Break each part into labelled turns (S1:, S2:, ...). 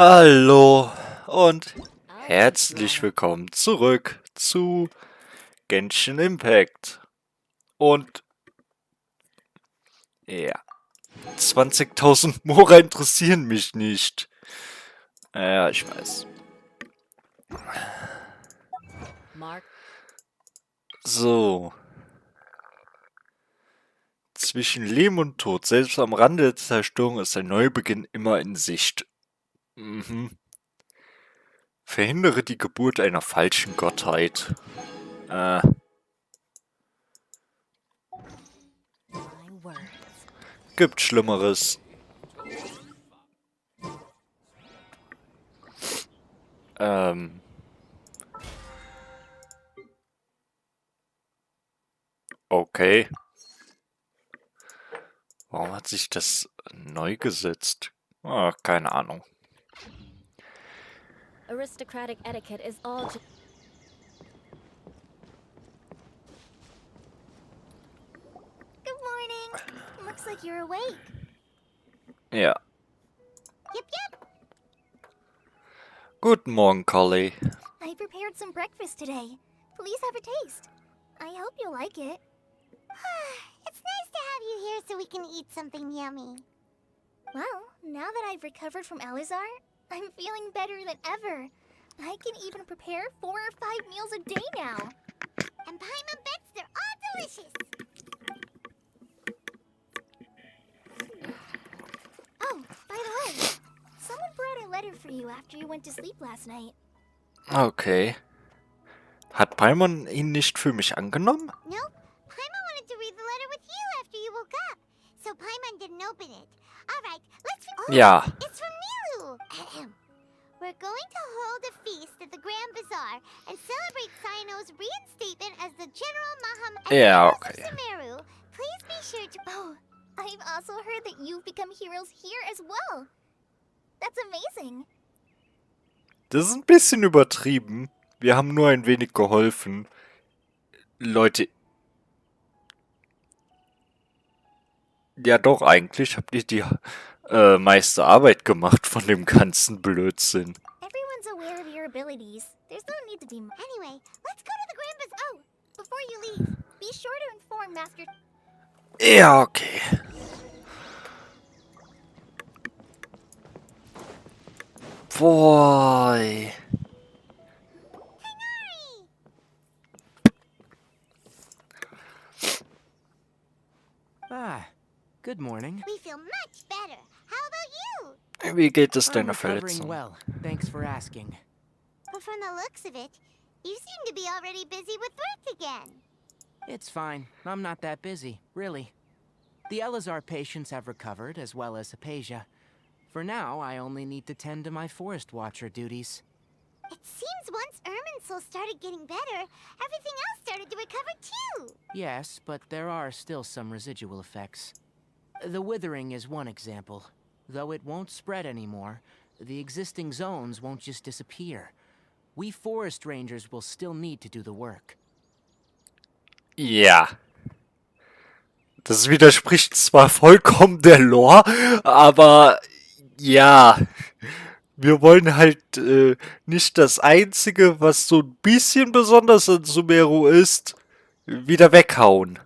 S1: Hallo und herzlich willkommen zurück zu Genshin Impact. Und ja, 20.000 Mora interessieren mich nicht. Ja, ich weiß. So, zwischen Leben und Tod, selbst am Rande der Zerstörung, ist ein Neubeginn immer in Sicht. Verhindere die Geburt einer falschen Gottheit. Äh, gibt Schlimmeres. Ähm. Okay. Warum hat sich das neu gesetzt? Ah, keine Ahnung.
S2: Aristocratic etiquette is all just... Good morning. Looks like you're awake.
S1: Ja.
S2: Yep.
S1: Guten Morgen, Collie.
S2: I prepared some breakfast today. Please have a taste. I hope you'll like it.
S3: It's nice to have you here so we can eat something yummy.
S2: Well, now that I've recovered from Alizar, I'm feeling better than ever. I can even prepare 4 or 5 meals a day now.
S3: And Paimon bets they're all delicious.
S2: Oh, by the way, someone brought a letter for you after you went to sleep last night.
S1: Okay. Hat Paimon ihn nicht für mich angenommen?
S3: Nope. Paimon wanted to read the letter with you after you woke up. So Paimon didn't open it. Alright, let's...
S1: Ja.
S3: It's from Milu. We're going to hold a feast at the Grand Bazaar and celebrate Sino's reinstatement as the General Maham
S1: Ja,
S3: of
S1: okay.
S3: Sumeru. Please be sure to...
S2: Oh, I've also heard that you've become heroes here as well. That's amazing.
S1: Das ist ein bisschen übertrieben. Wir haben nur ein wenig geholfen. Leute. Ja doch, eigentlich habt ihr die meiste Arbeit gemacht von dem ganzen Blödsinn.
S2: Everyone's aware of your abilities. There's no need to be...
S3: Anyway, let's go to the Grand Bazaar.
S2: Oh, before you leave, be sure to inform Master...
S1: Ja, okay. Boy.
S4: Good morning.
S3: We feel much better. How about you?
S1: Wie geht es
S4: I'm
S1: deiner
S4: recovering
S1: Verletzung?
S4: well. Thanks for asking.
S3: But from the looks of it, you seem to be already busy with work again.
S4: It's fine. I'm not that busy, really. The Elazar patients have recovered, as well as Hypatia. For now, I only need to tend to my Forest Watcher duties.
S3: It seems once Irminsul started getting better, everything else started to recover too.
S4: Yes, but there are still some residual effects. The withering is one example. Though it won't spread anymore, the existing zones won't just disappear. We forest rangers will still need to do the work.
S1: Ja. Das widerspricht zwar vollkommen der Lore, aber ja. Wir wollen halt nicht das Einzige, was so ein bisschen besonders an Sumeru ist, wieder weghauen.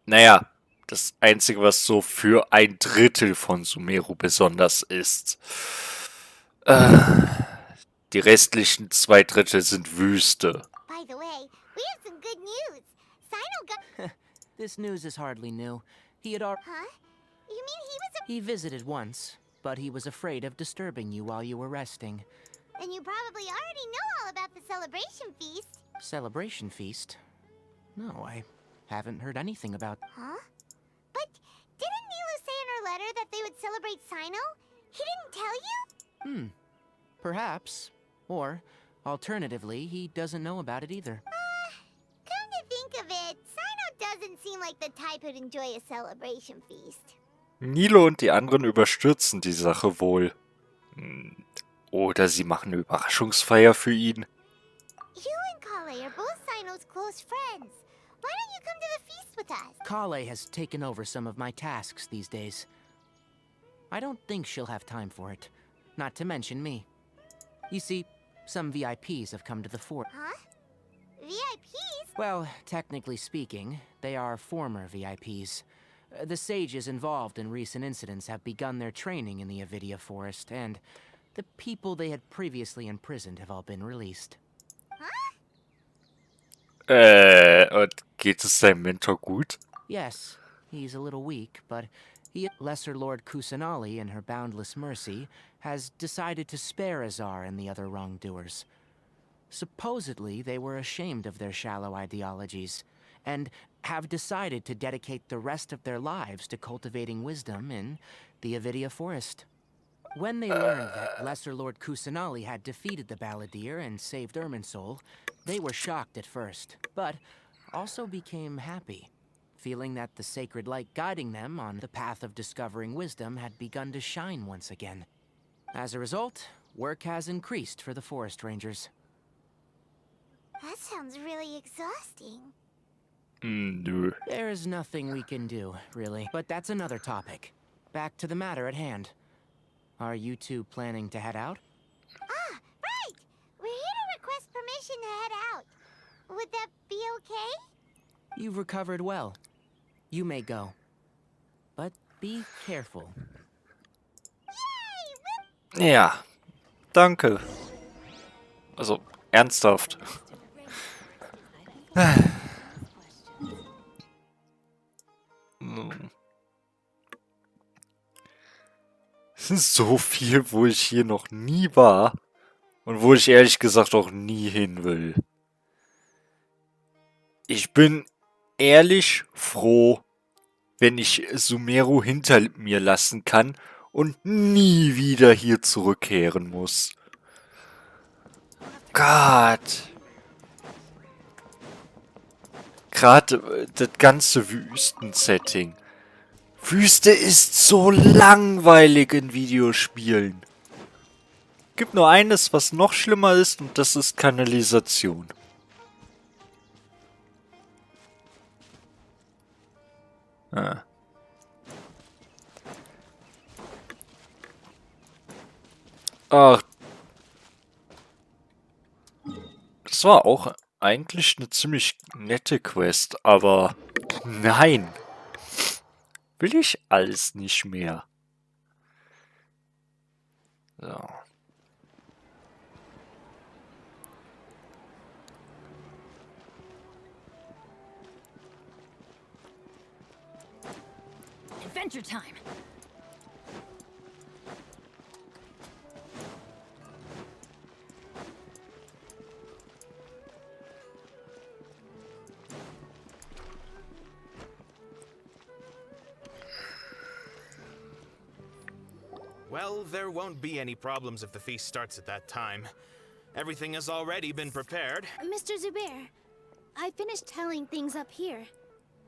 S1: Naja, das Einzige, was so für 1/3 von Sumeru besonders ist. Die restlichen 2/3 sind Wüste.
S3: By the way, we have some good news. Sino got...
S4: This news is hardly new. He had already...
S3: Huh? You mean he was
S4: He visited once, but he was afraid of disturbing you while you were resting.
S3: Then you probably already know all about the celebration feast.
S4: Celebration feast? No, I haven't heard anything about...
S3: Huh? But didn't Nilu say in her letter that they would celebrate Sino? He didn't tell you?
S4: Perhaps. Or, alternatively, he doesn't know about it either.
S3: Come to think of it, Sino doesn't seem like the type who'd enjoy a celebration feast.
S1: Nilo und die anderen überstürzen die Sache wohl. Oder sie machen eine Überraschungsfeier für ihn.
S3: You and Kale are both Sino's close friends. Why don't you come to the feast with us?
S4: Kale has taken over some of my tasks these days. I don't think she'll have time for it. not to mention me. You see, some VIPs have come to the fort.
S3: Huh? VIPs?
S4: Well, technically speaking, they are former VIPs. The sages involved in recent incidents have begun their training in the Avidia Forest, and the people they had previously imprisoned have all been released.
S1: Und geht es seinem Mentor gut?
S4: Yes, he's a little weak, but Lesser Lord Kusanali, in her boundless mercy, has decided to spare Azar and the other wrongdoers. Supposedly, they were ashamed of their shallow ideologies, and have decided to dedicate the rest of their lives to cultivating wisdom in the Avidia Forest. When they learned that Lesser Lord Kusanali had defeated the Balladeer and saved Irminsul, they were shocked at first, but also became happy, feeling that the sacred light guiding them on the path of discovering wisdom had begun to shine once again. As a result, work has increased for the Forest Rangers.
S3: That sounds really exhausting.
S1: Nö.
S4: There is nothing we can do, really, but that's another topic. Back to the matter at hand. Are you two planning to head out?
S3: Ah, right! We're here to request permission to head out. Would that be okay?
S4: You've recovered well. You may go. But be careful.
S3: Yay!
S1: Ja, danke. Also, ernsthaft. Es ist so viel, wo ich hier noch nie war und wo ich ehrlich gesagt auch nie hin will. Ich bin ehrlich froh, wenn ich Sumeru hinter mir lassen kann und nie wieder hier zurückkehren muss. Gott. Gerade das ganze Wüstensetting. Wüste ist so langweilig in Videospielen. Gibt nur eines, was noch schlimmer ist, und das ist Kanalisation. Ah. Ach. Das war auch eigentlich eine ziemlich nette Quest, aber nein. Will ich alles nicht mehr. So.
S2: Adventure time.
S5: Well, there won't be any problems if the feast starts at that time. Everything has already been prepared.
S2: Mr. Zubair, I finished tallying things up here.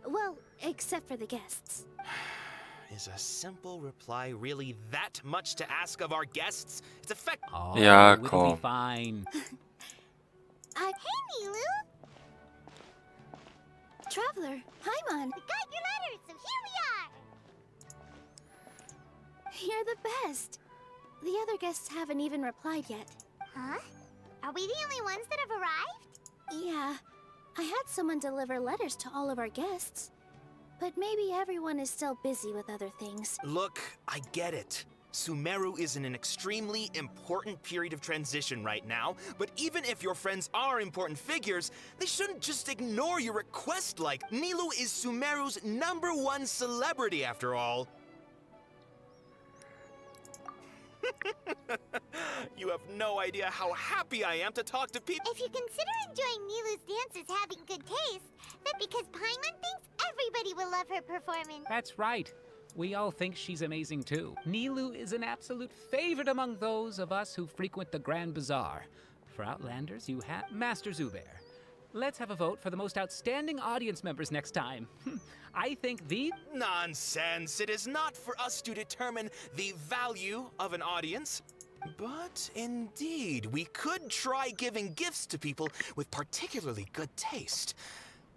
S2: Well, except for the guests.
S5: Is a simple reply really that much to ask of our guests? It's effective.
S6: Oh,
S1: Ja,
S6: it'll
S1: komm.
S6: be fine.
S3: Hey, Nilu!
S2: Traveler, Paimon,
S3: We got your letters, so here we are!
S2: you're the best. The other guests haven't even replied yet.
S3: Huh? Are we the only ones that have arrived?
S2: Yeah, I had someone deliver letters to all of our guests. But maybe everyone is still busy with other things.
S5: Look, I get it. Sumeru is in an extremely important period of transition right now, but even if your friends are important figures, they shouldn't just ignore your request like Nilu is Sumeru's #1 celebrity after all. You have no idea how happy I am to talk to people.
S3: If you consider enjoying Nilu's dance as having good taste, then because Paimon thinks everybody will love her performance.
S6: That's right. We all think she's amazing too. Nilu is an absolute favorite among those of us who frequent the Grand Bazaar. For Outlanders, you have Master Zubair. Let's have a vote for the most outstanding audience members next time. I think the...
S5: Nonsense! It is not for us to determine the value of an audience. But indeed, we could try giving gifts to people with particularly good taste.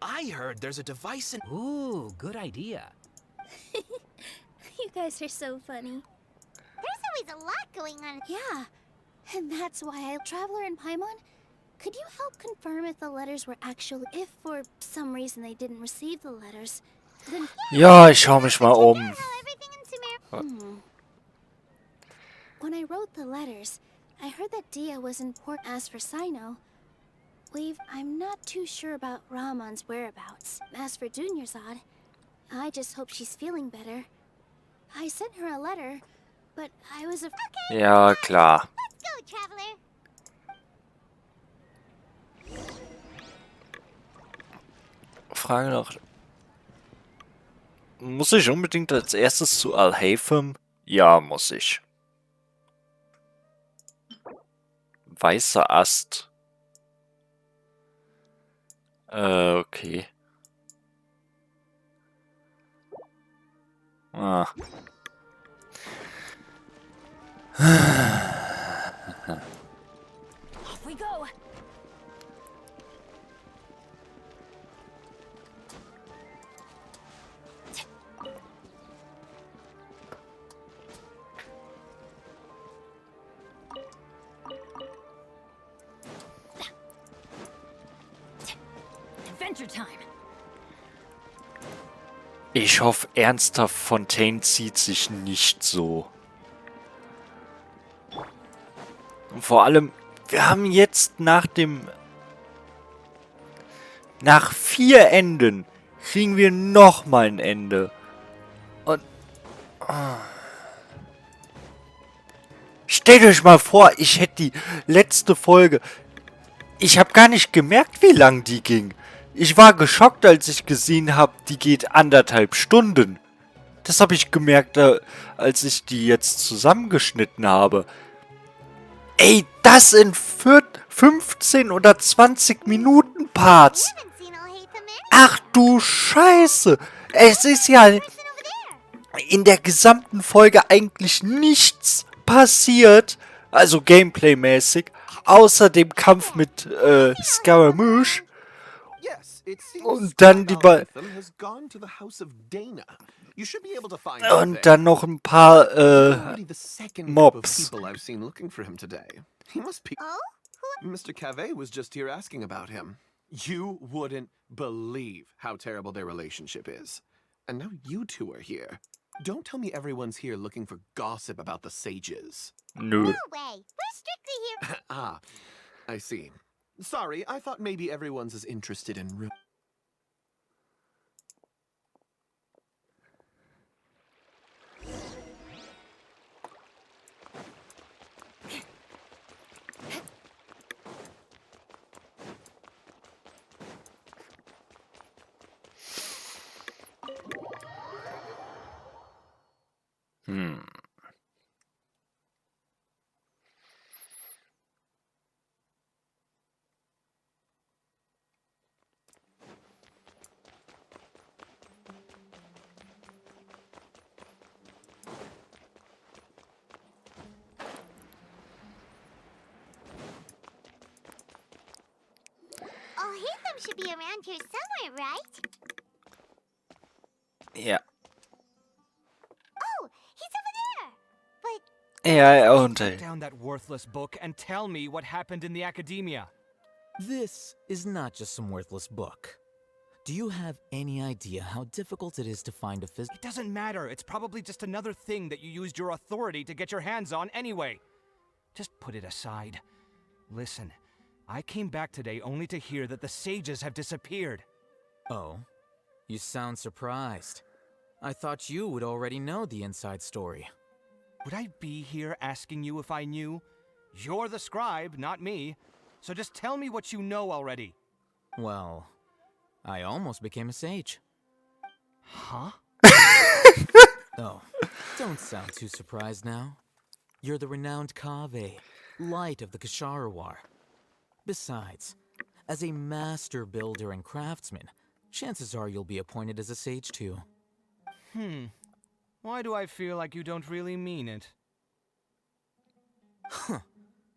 S5: I heard there's a device in...
S6: Ooh, good idea.
S2: You guys are so funny.
S3: There's a always a lot going on.
S2: Yeah, and that's why Traveler and Paimon, could you help confirm if the letters were actually... If for some reason they didn't receive the letters, then...
S1: Ja, ich schau mich mal um.
S3: How everything in Sumeru...
S2: When I wrote the letters, I heard that Dia was in port. As for Sino, I'm not too sure about Ramon's whereabouts. As for Dunyarzad, I just hope she's feeling better. I sent her a letter, but I was afraid...
S1: Ja, klar.
S3: Let's go, Traveler.
S1: Frage noch. Muss ich unbedingt als erstes zu Alhaitham? Ja, muss ich. Weißer Ast. Okay. Ah.
S2: Off we go! Adventure time!
S1: Ich hoffe ernsthaft, Fontaine zieht sich nicht so. Und vor allem, wir haben jetzt nach 4 Enden kriegen wir nochmal ein Ende. Und... Stellt euch mal vor, ich hätte die letzte Folge... Ich habe gar nicht gemerkt, wie lang die ging. Ich war geschockt, als ich gesehen habe, die geht 1,5 Stunden. Das habe ich gemerkt, als ich die jetzt zusammengeschnitten habe. Ey, das in 15 oder 20 Minuten Parts.
S3: Haven't seen Alhaitham anyway.
S1: Ach du Scheiße. Es ist ja
S3: Person over there.
S1: in der gesamten Folge eigentlich nichts passiert. Also Gameplay-mäßig. Außer dem Kampf mit Scaramouche.
S7: Yes, it seems
S1: Und dann die
S7: Alhaitham has gone to the house of Dana. You should be able to find him
S1: Und
S7: there.
S1: dann noch ein paar
S7: Already the second group of
S1: Mobs.
S7: people I've seen looking for him today. He must be.
S3: Oh?
S7: Mr. Cave was just here asking about him. You wouldn't believe how terrible their relationship is. And now you two are here. Don't tell me everyone's here looking for gossip about the sages.
S1: Nö.
S3: No way. We're strictly here.
S7: Ah, I see. Sorry, I thought maybe everyone's as interested in.
S3: Alhaitham should be around here somewhere, right?
S1: Ja.
S3: Oh, he's over there. But
S1: Ja, und
S8: Put down that worthless book and tell me what happened in the academia.
S4: This is not just some worthless book. Do you have any idea how difficult it is to find a
S8: It doesn't matter. It's probably just another thing that you used your authority to get your hands on anyway. Just put it aside. Listen, I came back today only to hear that the sages have disappeared.
S4: Oh, you sound surprised. I thought you would already know the inside story.
S8: Would I be here asking you if I knew? You're the scribe, not me. So just tell me what you know already.
S4: Well, I almost became a sage.
S8: Huh?
S4: Oh, don't sound too surprised now. You're the renowned Kaveh, light of the Kasharawar. Besides, as a master builder and craftsman, chances are you'll be appointed as a sage too.
S8: Why do I feel like you don't really mean it?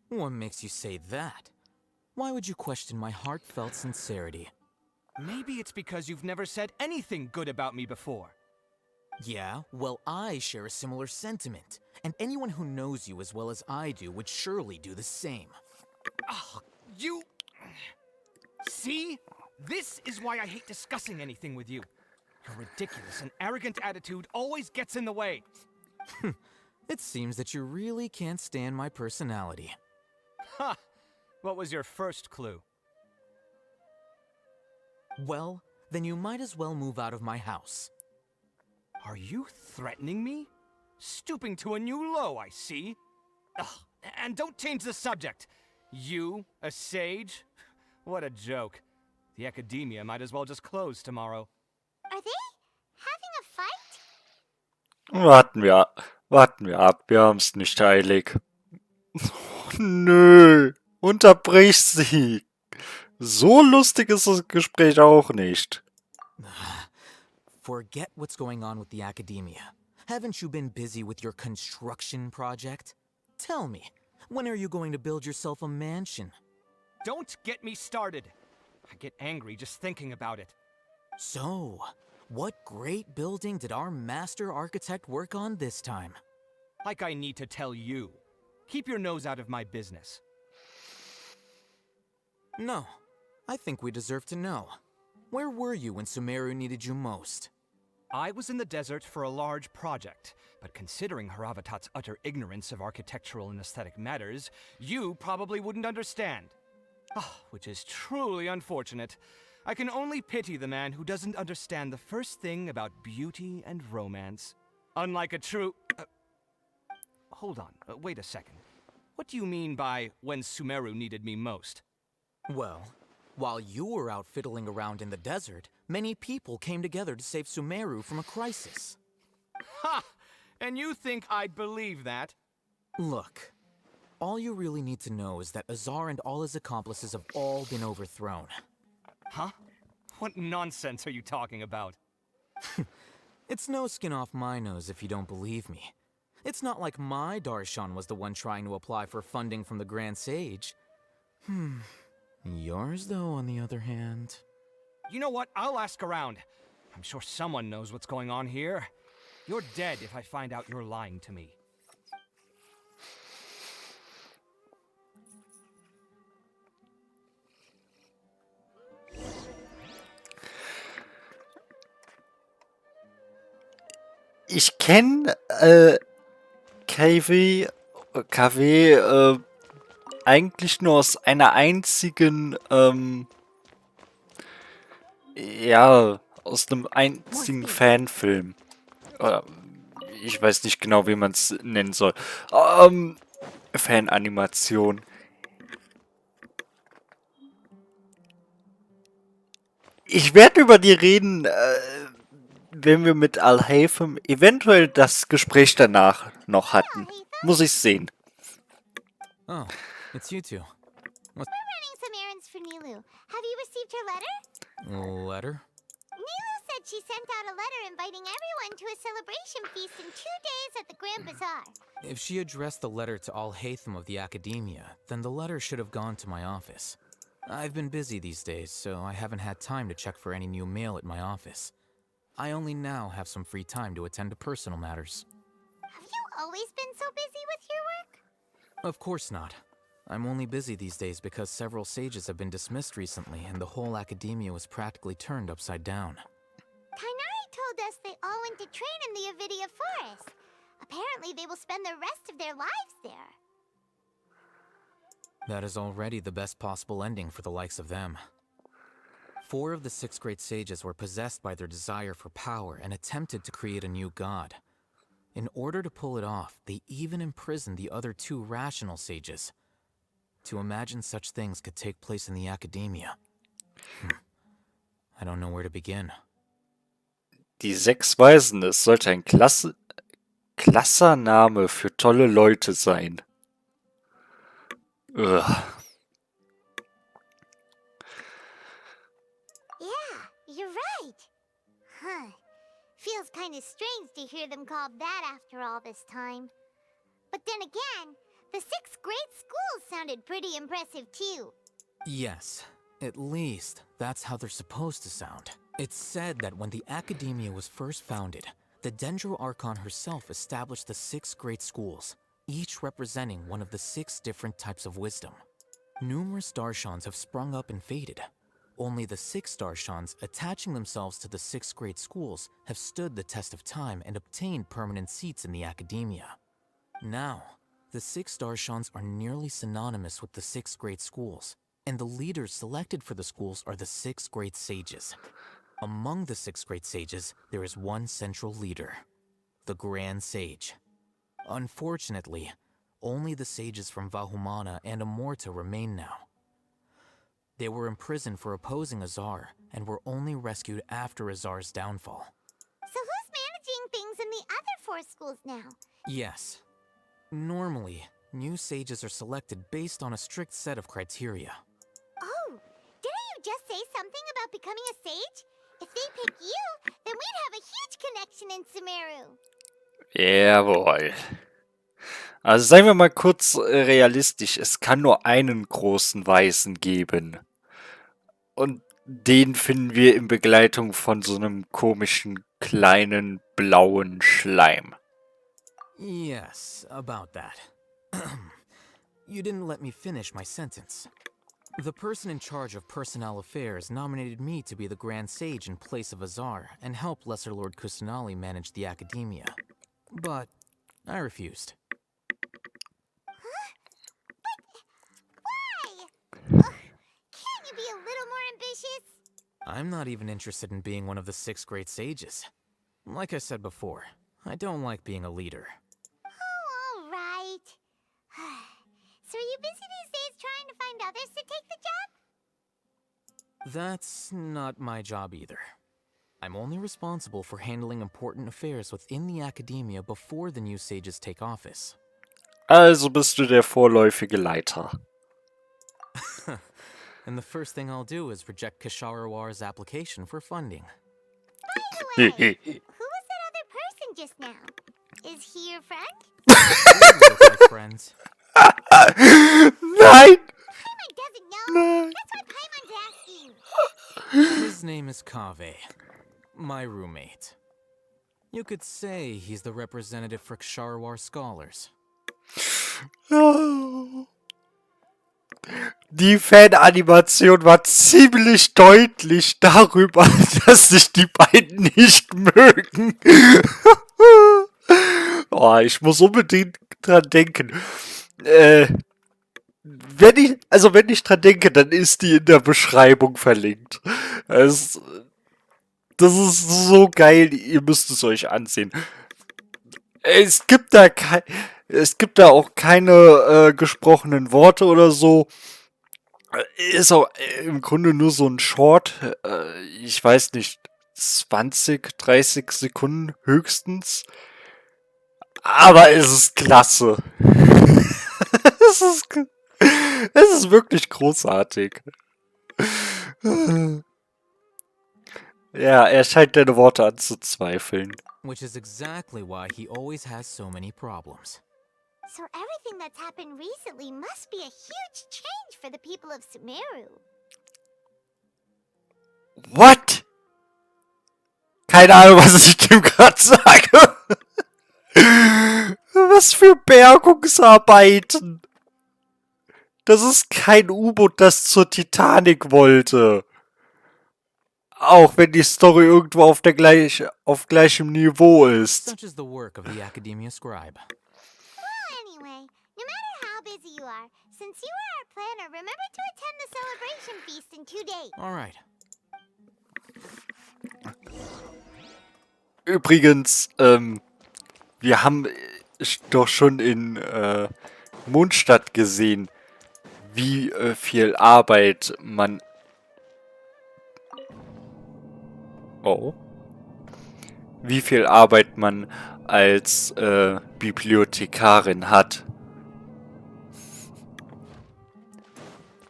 S4: What makes you say that? Why would you question my heartfelt sincerity?
S8: Maybe it's because you've never said anything good about me before.
S9: Yeah, well, I share a similar sentiment. And anyone who knows you as well as I do would surely do the same.
S8: Oh, you... See? This is why I hate discussing anything with you. Your ridiculous and arrogant attitude always gets in the way.
S9: It seems that you really can't stand my personality.
S8: Ha! What was your first clue?
S9: Well, then you might as well move out of my house.
S8: Are you threatening me? Stooping to a new low, I see. Ugh, and don't change the subject. You, a sage? What a joke. The academia might as well just close tomorrow.
S3: Are they having a fight?
S1: Warten wir ab, wir haben's nicht eilig. Nö, unterbrich sie. So lustig ist das Gespräch auch nicht.
S9: Forget what's going on with the academia. Haven't you been busy with your construction project? Tell me, when are you going to build yourself a mansion?
S8: Don't get me started. I get angry just thinking about it.
S9: So, what great building did our master architect work on this time?
S8: Like I need to tell you. Keep your nose out of my business.
S9: No, I think we deserve to know. Where were you when Sumeru needed you most?
S8: I was in the desert for a large project, but considering Haravatat's utter ignorance of architectural and aesthetic matters, you probably wouldn't understand. Ah, which is truly unfortunate. I can only pity the man who doesn't understand the first thing about beauty and romance. Unlike a true... hold on, wait a second. What do you mean by when Sumeru needed me most?
S9: Well, while you were out fiddling around in the desert, many people came together to save Sumeru from a crisis.
S8: Ha! And you think I'd believe that?
S9: Look, all you really need to know is that Azar and all his accomplices have all been overthrown.
S8: Huh? What nonsense are you talking about?
S9: It's no skin off my nose if you don't believe me. It's not like my Darshan was the one trying to apply for funding from the Grand Sage. Yours, though, on the other hand...
S8: You know what? I'll ask around. I'm sure someone knows what's going on here. You're dead if I find out you're lying to me.
S1: Ich kenne KW eigentlich nur aus einer einzigen, ja, aus einem einzigen Fanfilm. Ich weiß nicht genau, wie man es nennen soll. Fananimation. Ich werde über die reden, wenn wir mit Al-Haytham eventuell das Gespräch danach noch hatten. Muss ich sehen.
S9: Oh, it's you two.
S3: We're running some errands for Nilu. Have you received her letter?
S9: Letter?
S3: Nilu said she sent out a letter inviting everyone to a celebration feast in 2 days at the Grand Bazaar.
S9: If she addressed the letter to Al-Haytham of the Academia, then the letter should have gone to my office. I've been busy these days, so I haven't had time to check for any new mail at my office. I only now have some free time to attend to personal matters.
S3: Have you always been so busy with your work?
S9: Of course not. I'm only busy these days because several sages have been dismissed recently and the whole academia was practically turned upside down.
S3: Tainari told us they all went to train in the Avidia Forest. Apparently they will spend the rest of their lives there.
S9: That is already the best possible ending for the likes of them. 4 of the 6 great sages were possessed by their desire for power and attempted to create a new god. In order to pull it off, they even imprisoned the other 2 rational sages. To imagine such things could take place in the academia. I don't know where to begin.
S1: Die 6 Weisen, es sollte ein klasser Name für tolle Leute sein. Ugh.
S3: Yeah, you're right. Huh. Feels kind of strange to hear them called that after all this time. But then again, the 6 great schools sounded pretty impressive too.
S9: Yes, at least that's how they're supposed to sound. It's said that when the academia was first founded, the Dendro Archon herself established the 6 great schools, each representing one of the 6 different types of wisdom. Numerous Darshans have sprung up and faded. Only the 6 Darshans attaching themselves to the 6 great schools have stood the test of time and obtained permanent seats in the academia. Now, the 6 Darshans are nearly synonymous with the 6 great schools, and the leaders selected for the schools are the 6 great sages. Among the 6 great sages, there is one central leader, the Grand Sage. Unfortunately, only the sages from Vahumana and Amorta remain now. They were imprisoned for opposing Azar, and were only rescued after Azar's downfall.
S3: So who's managing things in the other 4 schools now?
S9: Yes. Normally, new sages are selected based on a strict set of criteria.
S3: Oh, didn't you just say something about becoming a sage? If they pick you, then we'd have a huge connection in Sumeru.
S1: Jawohl. Also seien wir mal kurz realistisch. Es kann nur einen großen Weißen geben. Und den finden wir in Begleitung von so einem komischen, kleinen, blauen Schleim.
S9: Yes, about that. You didn't let me finish my sentence. The person in charge of personnel affairs nominated me to be the Grand Sage in place of Azar and help Lesser Lord Kusanali manage the academia. But I refused.
S3: Why? Can't you be a little more ambitious?
S9: I'm not even interested in being one of the 6 great sages. Like I said before, I don't like being a leader.
S3: Oh, all right. So are you busy these days trying to find others to take the job?
S9: That's not my job either. I'm only responsible for handling important affairs within the academia before the new sages take office.
S1: Also bist du der vorläufige Leiter.
S9: And the first thing I'll do is reject Kisharawar's application for funding.
S3: By the way, who was that other person just now? Is he your friend?
S9: We look like friends.
S1: Nein!
S3: Paimon doesn't know. That's why Paimon's asking.
S9: His name is Kaveh, my roommate. You could say he's the representative for Ksharawar scholars.
S1: Die Fananimation war ziemlich deutlich darüber, dass sich die beiden nicht mögen. Oh, ich muss unbedingt dran denken. Wenn ich dran denke, dann ist die in der Beschreibung verlinkt. Das ist so geil, ihr müsst es euch ansehen. Es gibt da auch keine gesprochenen Worte oder so. Ist auch im Grunde nur so ein Short. Ich weiß nicht, 20, 30 Sekunden höchstens. Aber es ist klasse. Es ist wirklich großartig. Ja, er scheint deine Worte anzuzweifeln.
S9: Which is exactly why he always has so many problems.
S3: So everything that's happened recently must be a huge change for the people of Sumeru.
S1: What? Keine Ahnung, was ich dem gerade sage. Was für Bergungsarbeiten. Das ist kein U-Boot, das zur Titanic wollte. Auch wenn die Story irgendwo auf gleichem Niveau ist.
S9: Such is the work of the Academia Scribe.
S3: Well, anyway, no matter how busy you are, since you are our planner, remember to attend the celebration feast in 2 days.
S9: Alright.
S1: Übrigens, wir haben doch schon in Mondstadt gesehen, wie viel Arbeit man... Oh. Wie viel Arbeit man als Bibliothekarin hat.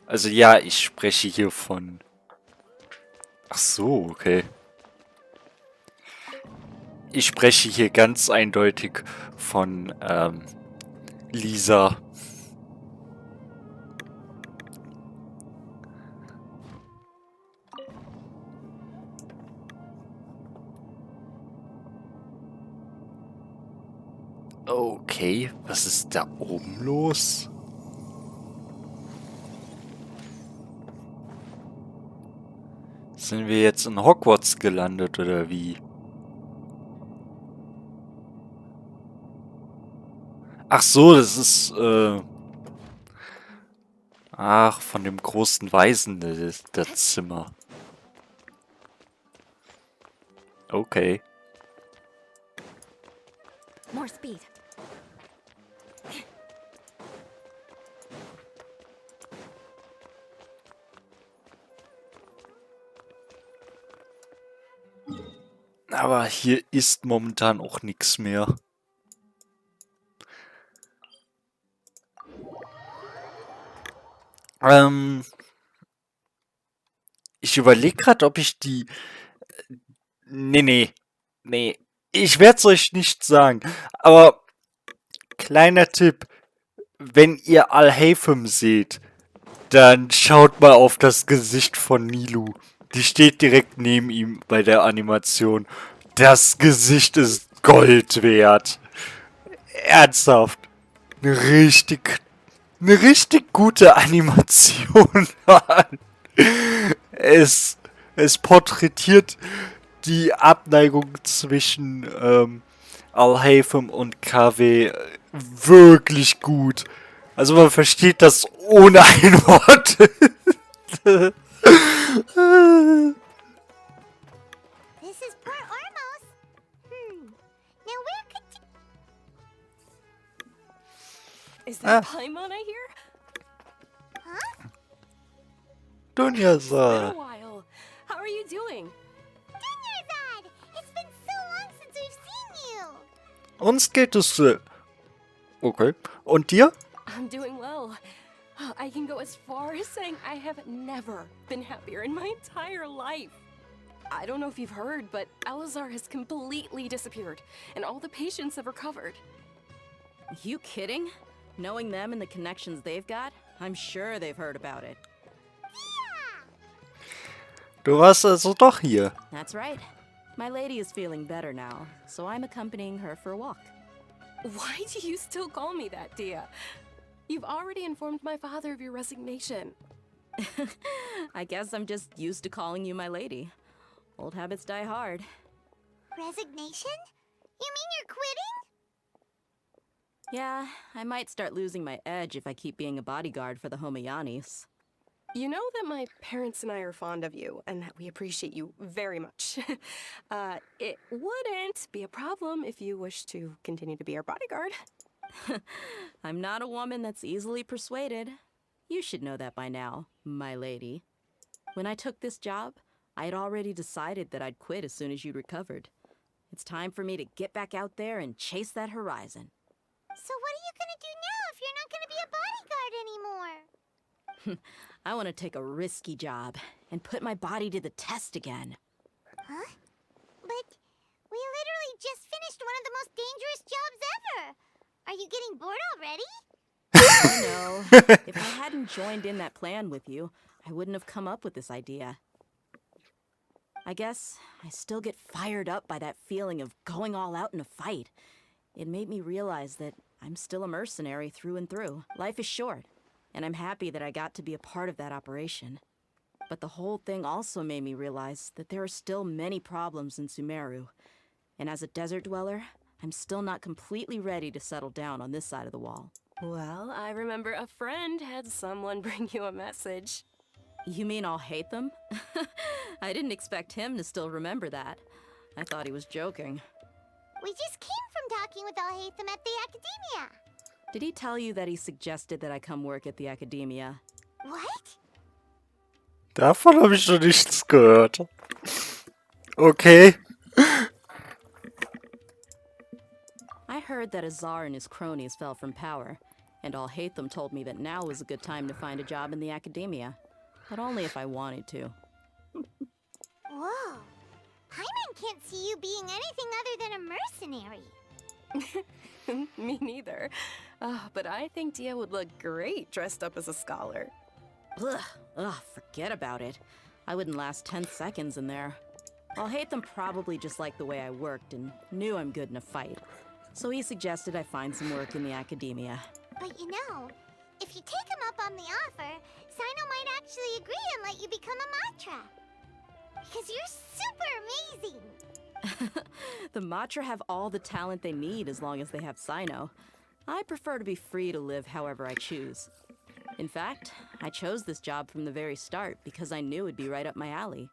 S1: Also ja, ich spreche hier von... Ach so, okay. Ich spreche hier ganz eindeutig von Lisa. Okay, was ist da oben los? Sind wir jetzt in Hogwarts gelandet oder wie? Ach so, das ist, ach, von dem großen Weisen, das Zimmer. Okay.
S2: More speed.
S1: Aber hier ist momentan auch nichts mehr. Ich überlege gerade, ob ich die... Nee. Ich werde es euch nicht sagen. Aber kleiner Tipp, wenn ihr Alhaitham seht, dann schaut mal auf das Gesicht von Nilu. Die steht direkt neben ihm bei der Animation. Das Gesicht ist Gold wert. Ernsthaft. Eine richtig gute Animation. es, es porträtiert die Abneigung zwischen Alhaitham und KW wirklich gut. Also man versteht das ohne ein Wort.
S3: This is Port Ormos. Now where could you...
S10: Is that Paimon I hear?
S1: Dunja
S10: It's been a
S1: sa.
S10: while. How are you doing?
S3: Dunyarzad! It's been so long since we've seen you!
S1: Uns geht es. Okay. Und dir?
S10: I'm doing well. I can go as far as saying I have never been happier in my entire life. I don't know if you've heard, but Elazar has completely disappeared, and all the patients have recovered.
S11: You kidding? Knowing them and the connections they've got, I'm sure they've heard about it.
S1: Du warst also doch hier.
S11: That's right. My lady is feeling better now, so I'm accompanying her for a walk.
S10: Why do you still call me that, Dia? You've already informed my father of your resignation.
S11: I guess I'm just used to calling you my lady. Old habits die hard.
S3: Resignation? You mean you're quitting?
S11: Yeah, I might start losing my edge if I keep being a bodyguard for the Homayanis.
S10: You know that my parents and I are fond of you, and that we appreciate you very much. It wouldn't be a problem if you wish to continue to be our bodyguard.
S11: I'm not a woman that's easily persuaded. You should know that by now, my lady. When I took this job, I had already decided that I'd quit as soon as you'd recovered. It's time for me to get back out there and chase that horizon.
S3: So what are you gonna do now if you're not gonna be a bodyguard anymore?
S11: I want to take a risky job and put my body to the test again.
S3: Huh? But we literally just finished one of the most dangerous jobs ever! Are you getting bored already?
S11: I know. If I hadn't joined in that plan with you, I wouldn't have come up with this idea. I guess I still get fired up by that feeling of going all out in a fight. It made me realize that I'm still a mercenary through and through. Life is short, and I'm happy that I got to be a part of that operation. But the whole thing also made me realize that there are still many problems in Sumeru. And as a desert dweller, I'm still not completely ready to settle down on this side of the wall.
S10: Well, I remember a friend had someone bring you a message.
S11: You mean I'll hate them? I didn't expect him to still remember that. I thought he was joking.
S3: We just came from talking with Alhaitham at the Academia.
S11: Did he tell you that he suggested that I come work at the Academia?
S3: What?
S1: Davon habe ich noch nichts gehört. Okay.
S11: I heard that Azar and his cronies fell from power, and Alhaitham told me that now was a good time to find a job in the Academia. But only if I wanted to.
S3: Whoa. Paimon can't see you being anything other than a mercenary.
S10: Me neither. But I think Dia would look great dressed up as a scholar.
S11: Ugh, forget about it. I wouldn't last 10 seconds in there. Alhaitham probably just liked the way I worked and knew I'm good in a fight. So he suggested I find some work in the academia.
S3: But you know, if you take him up on the offer, Sino might actually agree and let you become a Matra. Because you're super amazing!
S11: The Matra have all the talent they need as long as they have Sino. I prefer to be free to live however I choose. In fact, I chose this job from the very start because I knew it'd be right up my alley.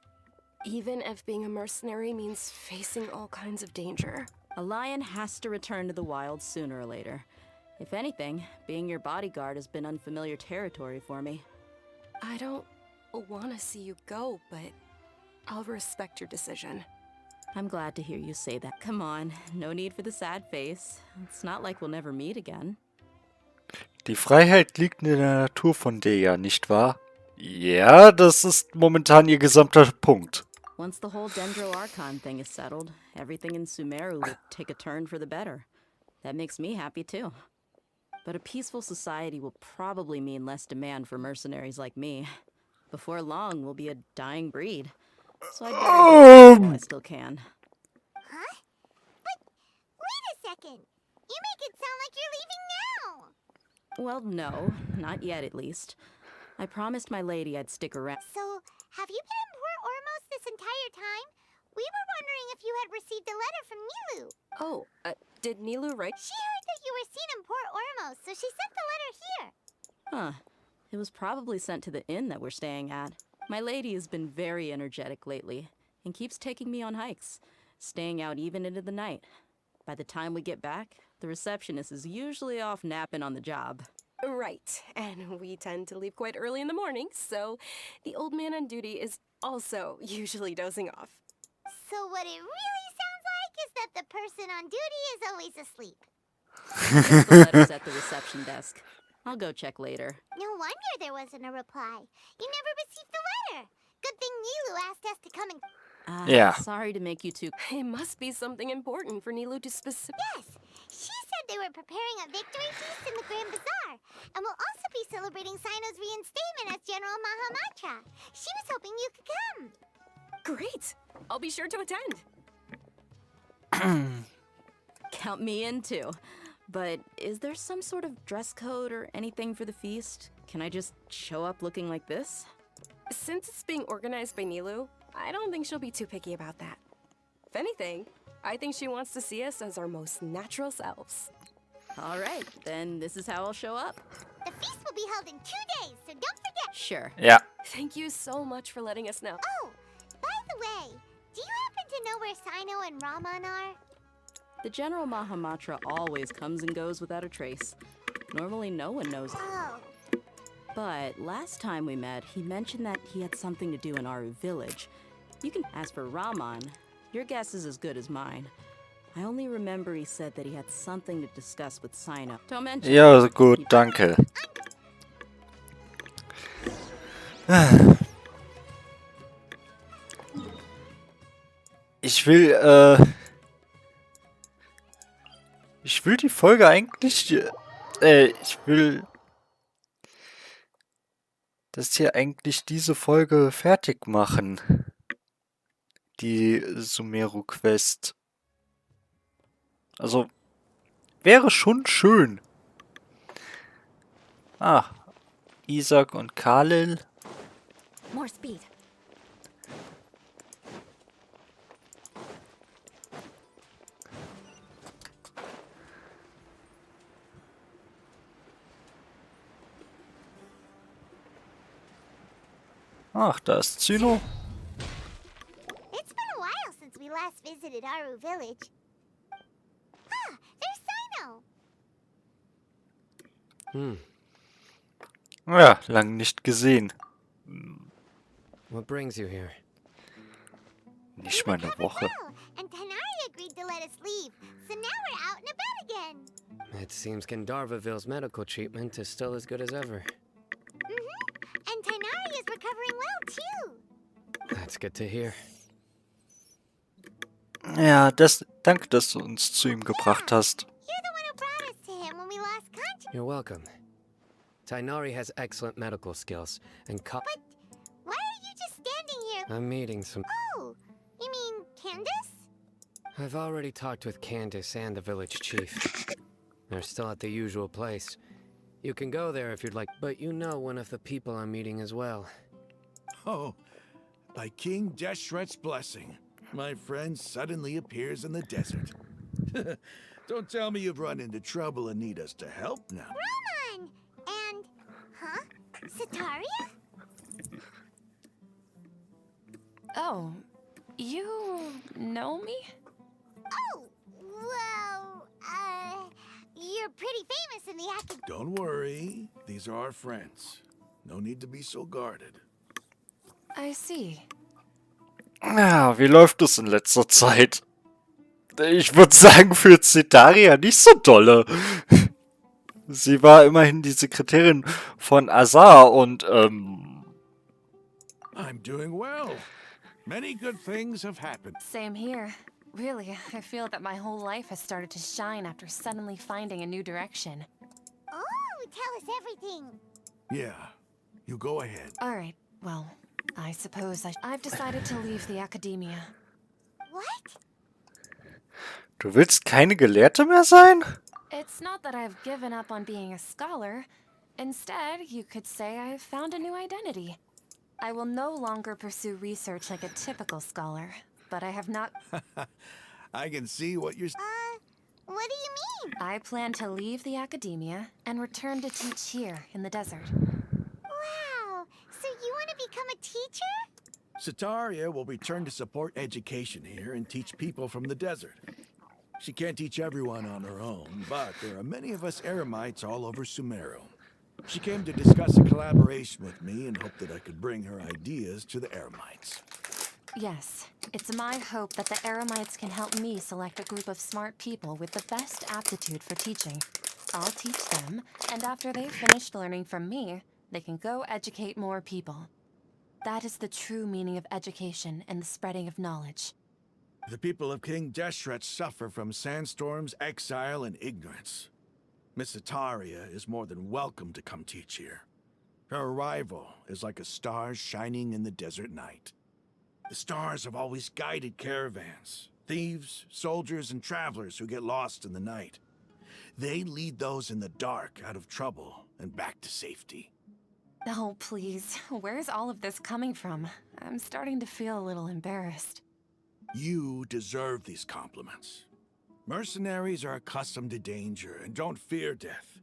S10: Even if being a mercenary means facing all kinds of danger.
S11: A lion has to return to the wild sooner or later. If anything, being your bodyguard has been unfamiliar territory for me.
S10: I don't want to see you go, but I'll respect your decision.
S11: I'm glad to hear you say that. Come on, no need for the sad face. It's not like we'll never meet again.
S1: Die Freiheit liegt in der Natur von Dea, nicht wahr? Ja, das ist momentan ihr gesamter Punkt.
S11: Once the whole Dendro Archon thing is settled, everything in Sumeru will take a turn for the better. That makes me happy too. But a peaceful society will probably mean less demand for mercenaries like me. Before long, we'll be a dying breed. So I'd better get while I still can.
S3: Huh? But wait a second! You make it sound like you're leaving now!
S11: Well, no, not yet at least. I promised my lady I'd stick around.
S3: So, have you been in Port Ormos this entire time? We were wondering if you had received a letter from Nilu.
S10: Oh, did Nilu write?
S3: She heard that you were seen in Port Ormos, so she sent the letter here.
S11: Huh. It was probably sent to the inn that we're staying at. My lady has been very energetic lately and keeps taking me on hikes, staying out even into the night. By the time we get back, the receptionist is usually off napping on the job.
S10: Right, and we tend to leave quite early in the morning, so the old man on duty is also usually dozing off.
S3: So what it really sounds like is that the person on duty is always asleep.
S11: The letter's at the reception desk. I'll go check later.
S3: No wonder there wasn't a reply. You never received the letter. Good thing Nilu asked us to come and...
S1: Yeah.
S11: Sorry to make you too...
S10: It must be something important for Nilu to specific...
S3: Yes, she said they were preparing a victory feast in the Grand Bazaar, and will also be celebrating Sino's reinstatement as General Mahamatra. She was hoping you could come.
S10: Great! I'll be sure to attend.
S11: Count me in too. But is there some sort of dress code or anything for the feast? Can I just show up looking like this?
S10: Since it's being organized by Nilu, I don't think she'll be too picky about that. If anything, I think she wants to see us as our most natural selves.
S11: All right, then this is how I'll show up.
S3: The feast will be held in 2 days, so don't forget.
S11: Sure.
S1: Ja.
S10: Thank you so much for letting us know.
S3: Oh, by the way, do you happen to know where Sino and Raman are?
S11: The General Mahamatra always comes and goes without a trace. Normally no one knows.
S3: Oh,
S11: But last time we met, he mentioned that he had something to do in Aru village. You can... As for Raman, your guess is as good as mine. I only remember he said that he had something to discuss with Sino. Don't mention...
S1: Ja, gut, danke. Ich will die Folge eigentlich, ich will das hier eigentlich diese Folge fertig machen. Die Sumeru-Quest. Also, wäre schon schön. Ah, Isaac und Khalil.
S2: More speed.
S1: Ach, da ist Cyno.
S3: it's been a while since we last visited Aru village. Ah, there's Sino.
S1: Ja, lang nicht gesehen.
S12: What brings you here?
S1: Nicht mal eine Woche.
S3: Well, and Tanari agreed to let us leave, so now we're out and about again.
S12: It seems Gandharvaville's medical treatment is still as good as ever.
S3: And Tanari is recovering well too.
S12: That's good to hear.
S1: Ja, danke, dass du uns zu ihm gebracht hast.
S3: You're the one who brought us to him when we lost contact.
S12: You're welcome. Tainari has excellent medical skills, and
S3: Why are you just standing here?
S12: I'm meeting some...
S3: Oh, you mean Candace?
S12: I've already talked with Candace and the village chief. They're still at the usual place. You can go there if you'd like, but you know one of the people I'm meeting as well.
S13: Oh, by King Deshret's blessing, my friend suddenly appears in the desert. Don't tell me you've run into trouble and need us to help now.
S3: Ramon! And... huh? Sataria?
S10: Oh, you know me?
S3: Oh, well, you're pretty famous in the academy.
S13: Don't worry, these are our friends. No need to be so guarded.
S10: I see.
S1: Ja, wie läuft es in letzter Zeit? Ich würde sagen, für Cetaria nicht so dolle. Sie war immerhin die Sekretärin von Azar und,
S13: I'm doing well. Many good things have happened.
S10: Same here. Really, I feel that my whole life has started to shine after suddenly finding a new direction.
S3: Oh, tell us everything.
S13: Yeah, you go ahead.
S10: All right, well, I suppose I've decided to leave the academia.
S3: What?
S1: du willst keine Gelehrte mehr sein?
S10: It's not that I've given up on being a scholar. Instead, you could say I've found a new identity. I will no longer pursue research like a typical scholar, but I have not...
S13: I can see what you're...
S3: What do you mean?
S10: I plan to leave the academia and return to teach here in the desert.
S3: Wow, so you want to become a teacher?
S13: Sataria will return to support education here and teach people from the desert. She can't teach everyone on her own, but there are many of us Eremites all over Sumeru. She came to discuss a collaboration with me and hoped that I could bring her ideas to the Eremites.
S10: Yes, it's my hope that the Eremites can help me select a group of smart people with the best aptitude for teaching. I'll teach them, and after they've finished learning from me, they can go educate more people. That is the true meaning of education and the spreading of knowledge.
S13: The people of King Deshret suffer from sandstorms, exile, and ignorance. Miss Ataria is more than welcome to come teach here. Her arrival is like a star shining in the desert night. The stars have always guided caravans, thieves, soldiers, and travelers who get lost in the night. They lead those in the dark out of trouble and back to safety.
S10: Oh, please, where's all of this coming from? I'm starting to feel a little embarrassed.
S13: You deserve these compliments. Mercenaries are accustomed to danger and don't fear death,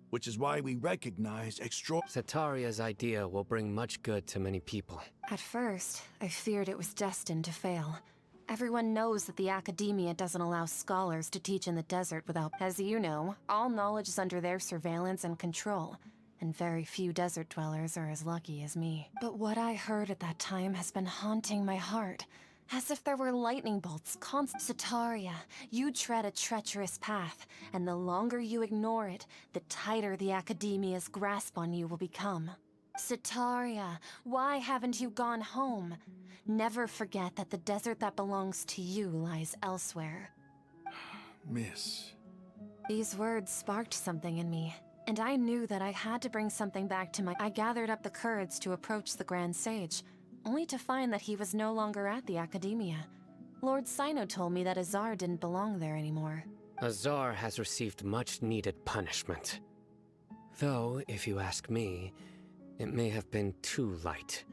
S13: which is why we recognize
S12: Sataria's idea will bring much good to many people.
S10: At first, I feared it was destined to fail. Everyone knows that the academia doesn't allow scholars to teach in the desert without... As you know, all knowledge is under their surveillance and control, and very few desert dwellers are as lucky as me. But what I heard at that time has been haunting my heart. As if there were lightning bolts Sataria, you tread a treacherous path, and the longer you ignore it, the tighter the academia's grasp on you will become. Sataria, why haven't you gone home? Never forget that the desert that belongs to you lies elsewhere.
S13: Miss.
S10: These words sparked something in me, and I knew that I had to bring something back to my... I gathered up the courage to approach the Grand Sage, only to find that he was no longer at the academia. Lord Sino told me that Azar didn't belong there anymore.
S12: Azar has received much-needed punishment. Though, if you ask me, it may have been too light.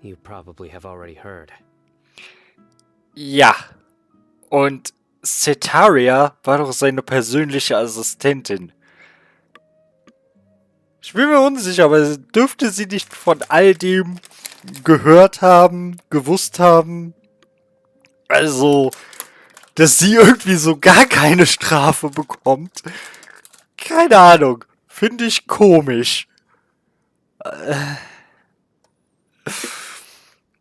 S12: You probably have already heard.
S1: Ja. Und Cetaria war doch seine persönliche Assistentin. Ich bin mir unsicher, aber dürfte sie nicht von all dem gehört haben, gewusst haben? Also, dass sie irgendwie so gar keine Strafe bekommt? Keine Ahnung. Finde ich komisch.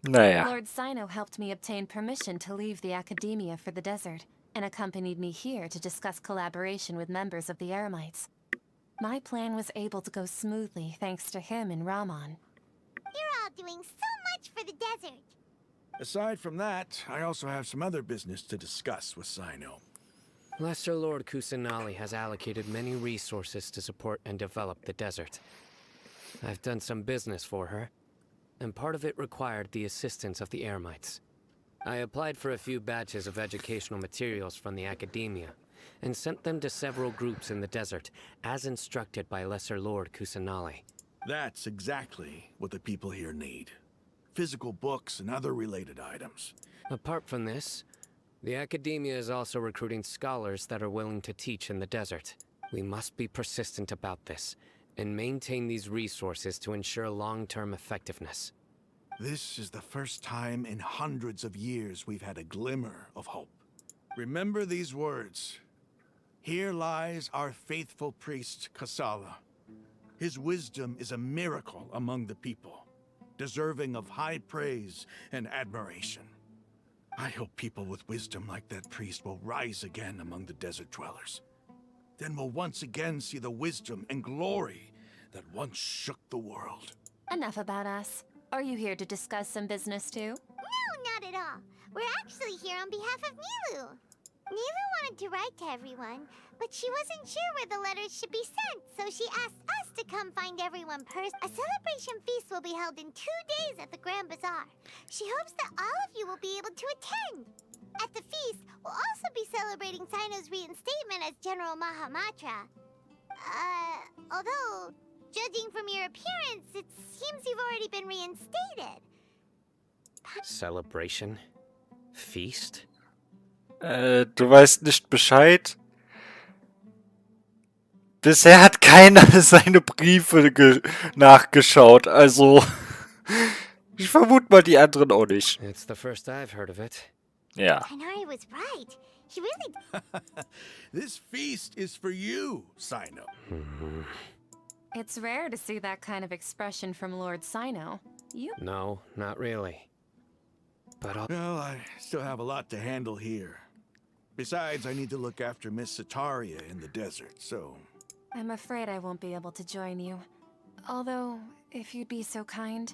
S1: Naja.
S10: Lord Sino helped me obtain permission to leave the academia for the desert, and accompanied me here to discuss collaboration with members of the Eremites. My plan was able to go smoothly thanks to him and Ramon.
S3: You're all doing so much for the desert.
S13: Aside from that, I also have some other business to discuss with Sino.
S12: Lesser Lord Kusanali has allocated many resources to support and develop the desert. I've done some business for her, and part of it required the assistance of the Eremites. I applied for a few batches of educational materials from the academia, and sent them to several groups in the desert, as instructed by Lesser Lord Kusanali.
S13: That's exactly what the people here need. Physical books and other related items.
S12: Apart from this, the academia is also recruiting scholars that are willing to teach in the desert. We must be persistent about this, and maintain these resources to ensure long-term effectiveness.
S13: This is the first time in hundreds of years we've had a glimmer of hope. Remember these words. Here lies our faithful priest, Kasala. His wisdom is a miracle among the people, deserving of high praise and admiration. I hope people with wisdom like that priest will rise again among the desert dwellers. Then we'll once again see the wisdom and glory that once shook the world.
S14: Enough about us. Are you here to discuss some business too?
S3: No, not at all. We're actually here on behalf of Nilu. Nilu wanted to write to everyone, but she wasn't sure where the letters should be sent, so she asked us to come find everyone personally. A celebration feast will be held in 2 days at the Grand Bazaar. She hopes that all of you will be able to attend. At the feast, we'll also be celebrating Sino's reinstatement as General Mahamatra. Although, judging from your appearance, it seems you've already been reinstated.
S12: Celebration? Feast?
S1: Du weißt nicht Bescheid? Bisher hat keiner seine Briefe nachgeschaut, also ich vermute mal die anderen auch nicht.
S12: It's the first I've heard of it.
S1: Ja.
S3: Tainari was right. He really...
S13: This feast is for you, Sino.
S14: It's rare to see that kind of expression from Lord Sino. You?
S12: No, not really. But
S13: Well, I still have a lot to handle here. Besides, I need to look after Miss Sataria in the desert, so...
S14: I'm afraid I won't be able to join you. Although, if you'd be so kind,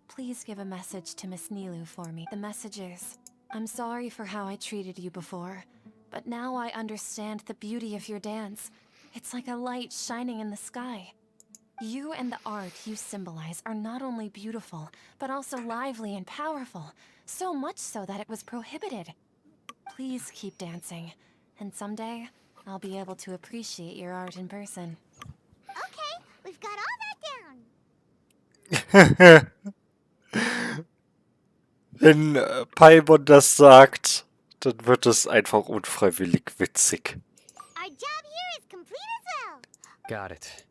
S14: please give a message to Miss Nilu for me. The message is, I'm sorry for how I treated you before, but now I understand the beauty of your dance. It's like a light shining in the sky. You and the art you symbolize are not only beautiful, but also lively and powerful, so much so that it was prohibited. Please keep dancing, and someday, I'll be able to appreciate your art in person.
S3: Okay, we've got all that down.
S1: Wenn Paimon das sagt, dann wird es einfach unfreiwillig witzig.
S3: Our job here is complete as well.
S12: got it.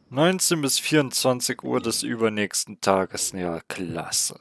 S1: 19 bis 24 Uhr des übernächsten Tages. Ja, klasse.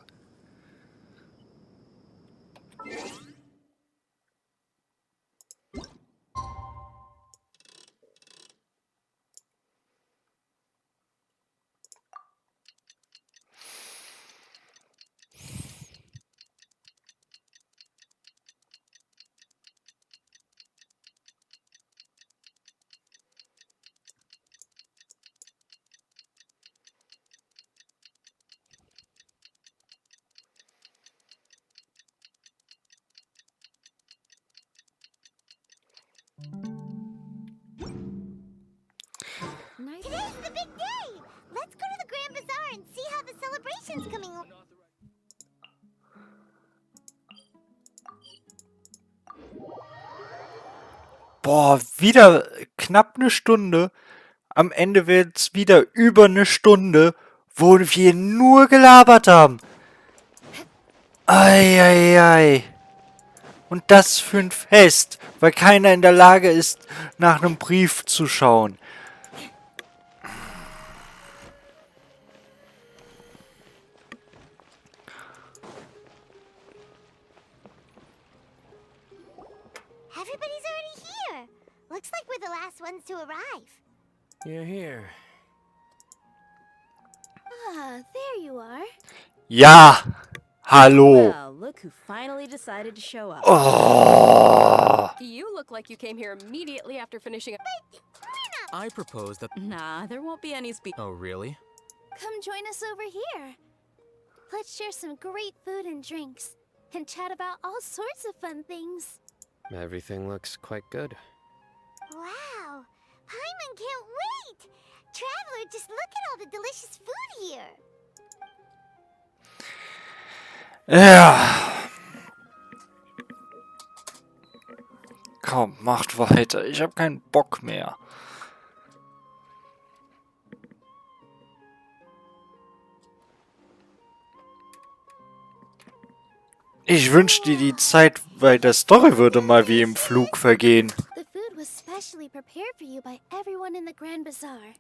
S3: Today's the big day! Let's go to the Grand Bazaar and see how the celebration's coming.
S1: Boah, wieder knapp eine Stunde. Am Ende wird es wieder über eine Stunde, wo wir nur gelabert haben. Eieiei. Und das für ein Fest, weil keiner in der Lage ist, nach einem Brief zu schauen.
S3: Everybody's already here. Looks like we're the last ones to arrive.
S12: You're here.
S2: Ah, there you are.
S1: Ja, hallo.
S11: Well, look who finally decided to show up.
S1: Oh.
S10: You look like you came here immediately after finishing.
S9: I propose that.
S11: Nah, there won't be any
S9: Oh, really?
S2: Come join us over here. Let's share some great food and drinks, and chat about all sorts of fun things.
S12: Everything looks quite good.
S3: Wow! Paimon can't wait! Traveler, just look at all the delicious food here.
S1: Ja. Komm, macht weiter. Ich habe keinen Bock mehr. Ich wünschte, die Zeit bei der Story würde mal wie im Flug vergehen.
S2: The food was specially prepared for you by everyone in the Grand Bazaar.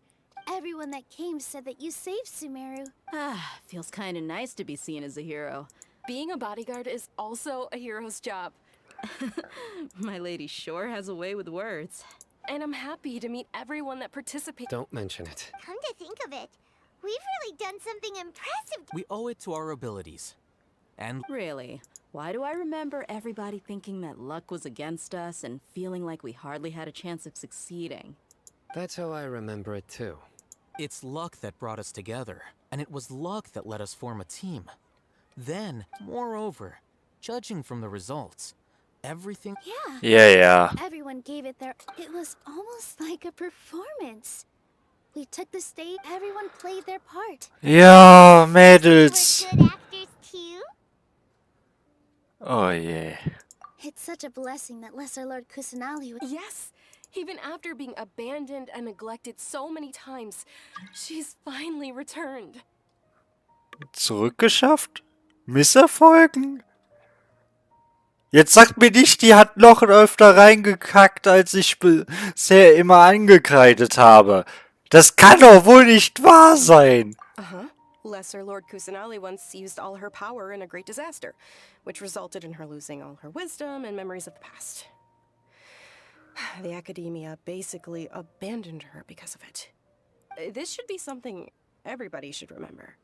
S2: Everyone that came said that you saved Sumeru.
S11: Ah, feels kind of nice to be seen as a hero.
S10: Being a bodyguard is also a hero's job.
S11: My lady sure has a way with words.
S10: And I'm happy to meet everyone that participated.
S12: Don't mention it.
S3: Come to think of it, we've really done something impressive.
S9: We owe it to our abilities. And
S11: Really? Why do I remember everybody thinking that luck was against us and feeling like we hardly had a chance of succeeding?
S12: That's how I remember it too.
S9: it's luck that brought us together, and it was luck that let us form a team. Then, moreover, judging from the results, everything...
S1: Yeah.
S2: Everyone gave it their... It was almost like a performance. We took the stage, everyone played their part.
S1: Ja, Mädels.
S3: We're good actors too.
S1: Oh yeah.
S2: It's such a blessing that Lesser Lord Kusanali would...
S10: Yes! Even after being abandoned and neglected so many times, she's finally returned.
S1: Zurückgeschafft? Misserfolgen? Jetzt sagt mir nicht, die hat noch öfter reingekackt, als ich bisher immer angekreidet habe. Das kann doch wohl nicht wahr sein.
S10: Uh-huh. Lesser Lord Kusanali once used all her power in a great disaster, which resulted in her losing all her wisdom and memories of the past. The academia basically abandoned her because of it. This should be something everybody should remember.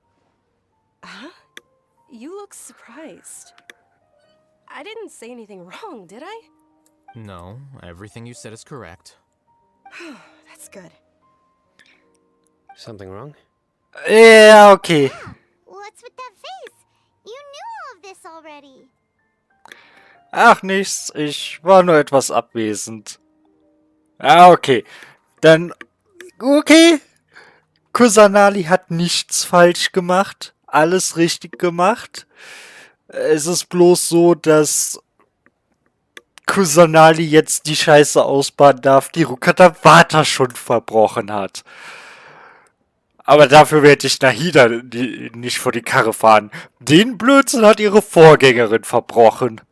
S10: Huh? You look surprised. I didn't say anything wrong, did I?
S9: No, everything you said is correct.
S10: That's good.
S12: Something wrong?
S1: Ja, okay.
S3: What's with that face? You knew all of this already.
S1: Ach, nichts. Ich war nur etwas abwesend. Ah, okay. Dann, okay. Kusanali hat nichts falsch gemacht. Alles richtig gemacht. Es ist bloß so, dass Kusanali jetzt die Scheiße ausbaden darf, die Rukkhadawata schon verbrochen hat. Aber dafür werde ich Nahida nicht vor die Karre fahren. Den Blödsinn hat ihre Vorgängerin verbrochen.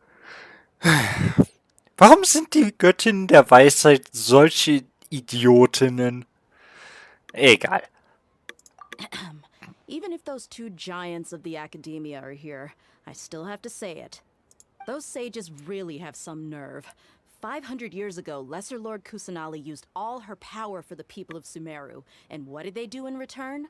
S1: Warum sind die Göttinnen der Weisheit solche Idiotinnen? Egal.
S11: Even if those two giants of the academia are here, I still have to say it. Those sages really have some nerve. 500 years ago, Lesser Lord Kusanali used all her power for the people of Sumeru. And what did they do in return?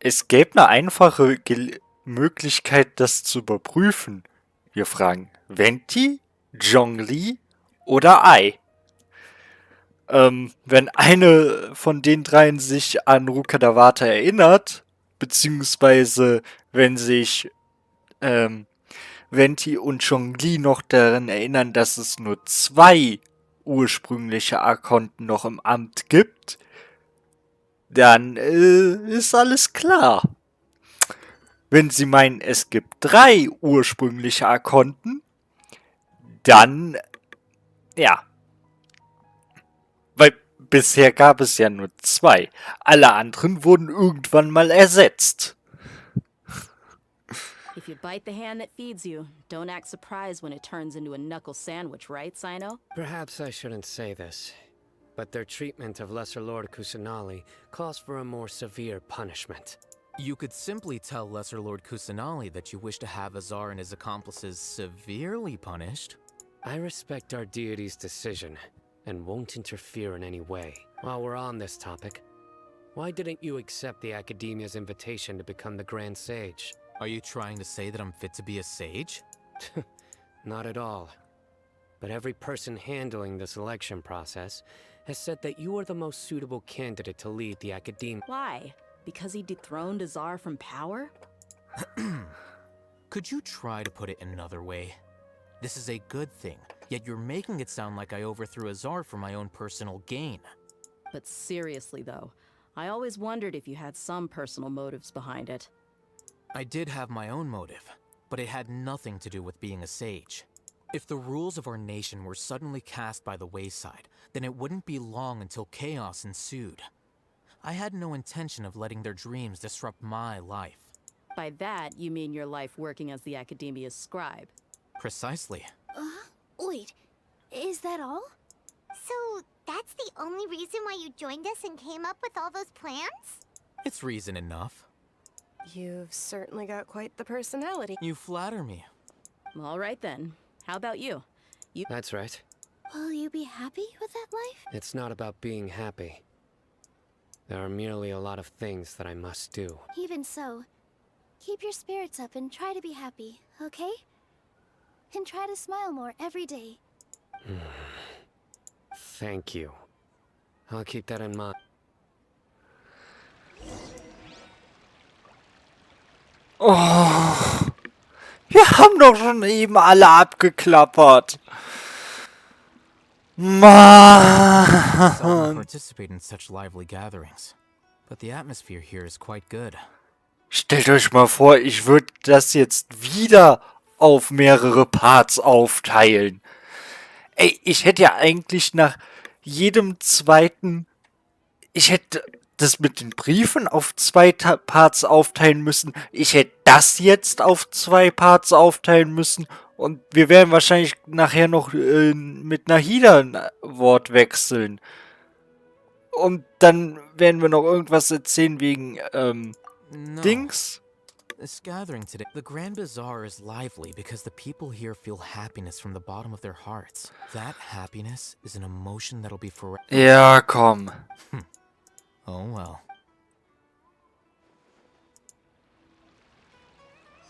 S1: Es gäbe eine einfache Möglichkeit, das zu überprüfen. Wir fragen Venti, Zhongli oder Ai. Wenn eine von den dreien sich an Rukkhadawata erinnert, beziehungsweise wenn sich Venti und Zhongli noch daran erinnern, dass es nur 2 ursprüngliche Archonten noch im Amt gibt, dann ist alles klar. Wenn sie meinen, es gibt 3 ursprüngliche Archonten, dann, ja. Weil bisher gab es ja nur 2. Alle anderen wurden irgendwann mal ersetzt.
S11: If you bite the hand that feeds you, don't act surprised when it turns into a knuckle sandwich, right, Sino?
S12: Perhaps I shouldn't say this, but their treatment of Lesser Lord Kusanali calls for a more severe punishment.
S9: You could simply tell Lesser Lord Kusanali that you wish to have Azar and his accomplices severely punished.
S12: I respect our deity's decision, and won't interfere in any way. While we're on this topic, why didn't you accept the Academia's invitation to become the Grand Sage?
S9: Are you trying to say that I'm fit to be a sage?
S12: Not at all. But every person handling the selection process has said that you are the most suitable candidate to lead the academia.
S11: Why? Because he dethroned Azar from power?
S9: Could you try to put it another way? This is a good thing, yet you're making it sound like I overthrew Azar for my own personal gain.
S11: But seriously, though, I always wondered if you had some personal motives behind it.
S9: I did have my own motive, but it had nothing to do with being a sage. If the rules of our nation were suddenly cast by the wayside, then it wouldn't be long until chaos ensued. I had no intention of letting their dreams disrupt my life.
S11: By that, you mean your life working as the Academia's scribe.
S9: Precisely.
S2: Wait, is that all?
S3: So, that's the only reason why you joined us and came up with all those plans?
S9: It's reason enough.
S10: You've certainly got quite the personality.
S9: You flatter me.
S11: All right then. How about you?
S12: That's right.
S2: Will you be happy with that life?
S12: It's not about being happy. There are merely a lot of things that I must do.
S2: Even so, keep your spirits up and try to be happy, okay? And try to smile more every day.
S12: Thank you. I'll keep that in mind.
S1: Oh, wir haben doch schon eben alle abgeklappert.
S9: Seldom
S1: Mann.
S9: participate in such lively gatherings, but the atmosphere here is quite good.
S1: Stellt euch mal vor, ich würde das jetzt wieder auf mehrere Parts aufteilen. Ey, ich hätte ja eigentlich nach jedem zweiten... Ich hätte das mit den Briefen auf zwei Parts aufteilen müssen. Ich hätte das jetzt auf 2 Parts aufteilen müssen. Und wir werden wahrscheinlich nachher noch mit Nahida ein Wort wechseln. Und dann werden wir noch irgendwas erzählen wegen,
S9: No.
S1: Dings.
S9: This gathering today, the Grand Bazaar is lively because the people here feel happiness from the bottom of their hearts. That happiness is an emotion that'll be forever.
S1: Ja, komm.
S9: Oh well.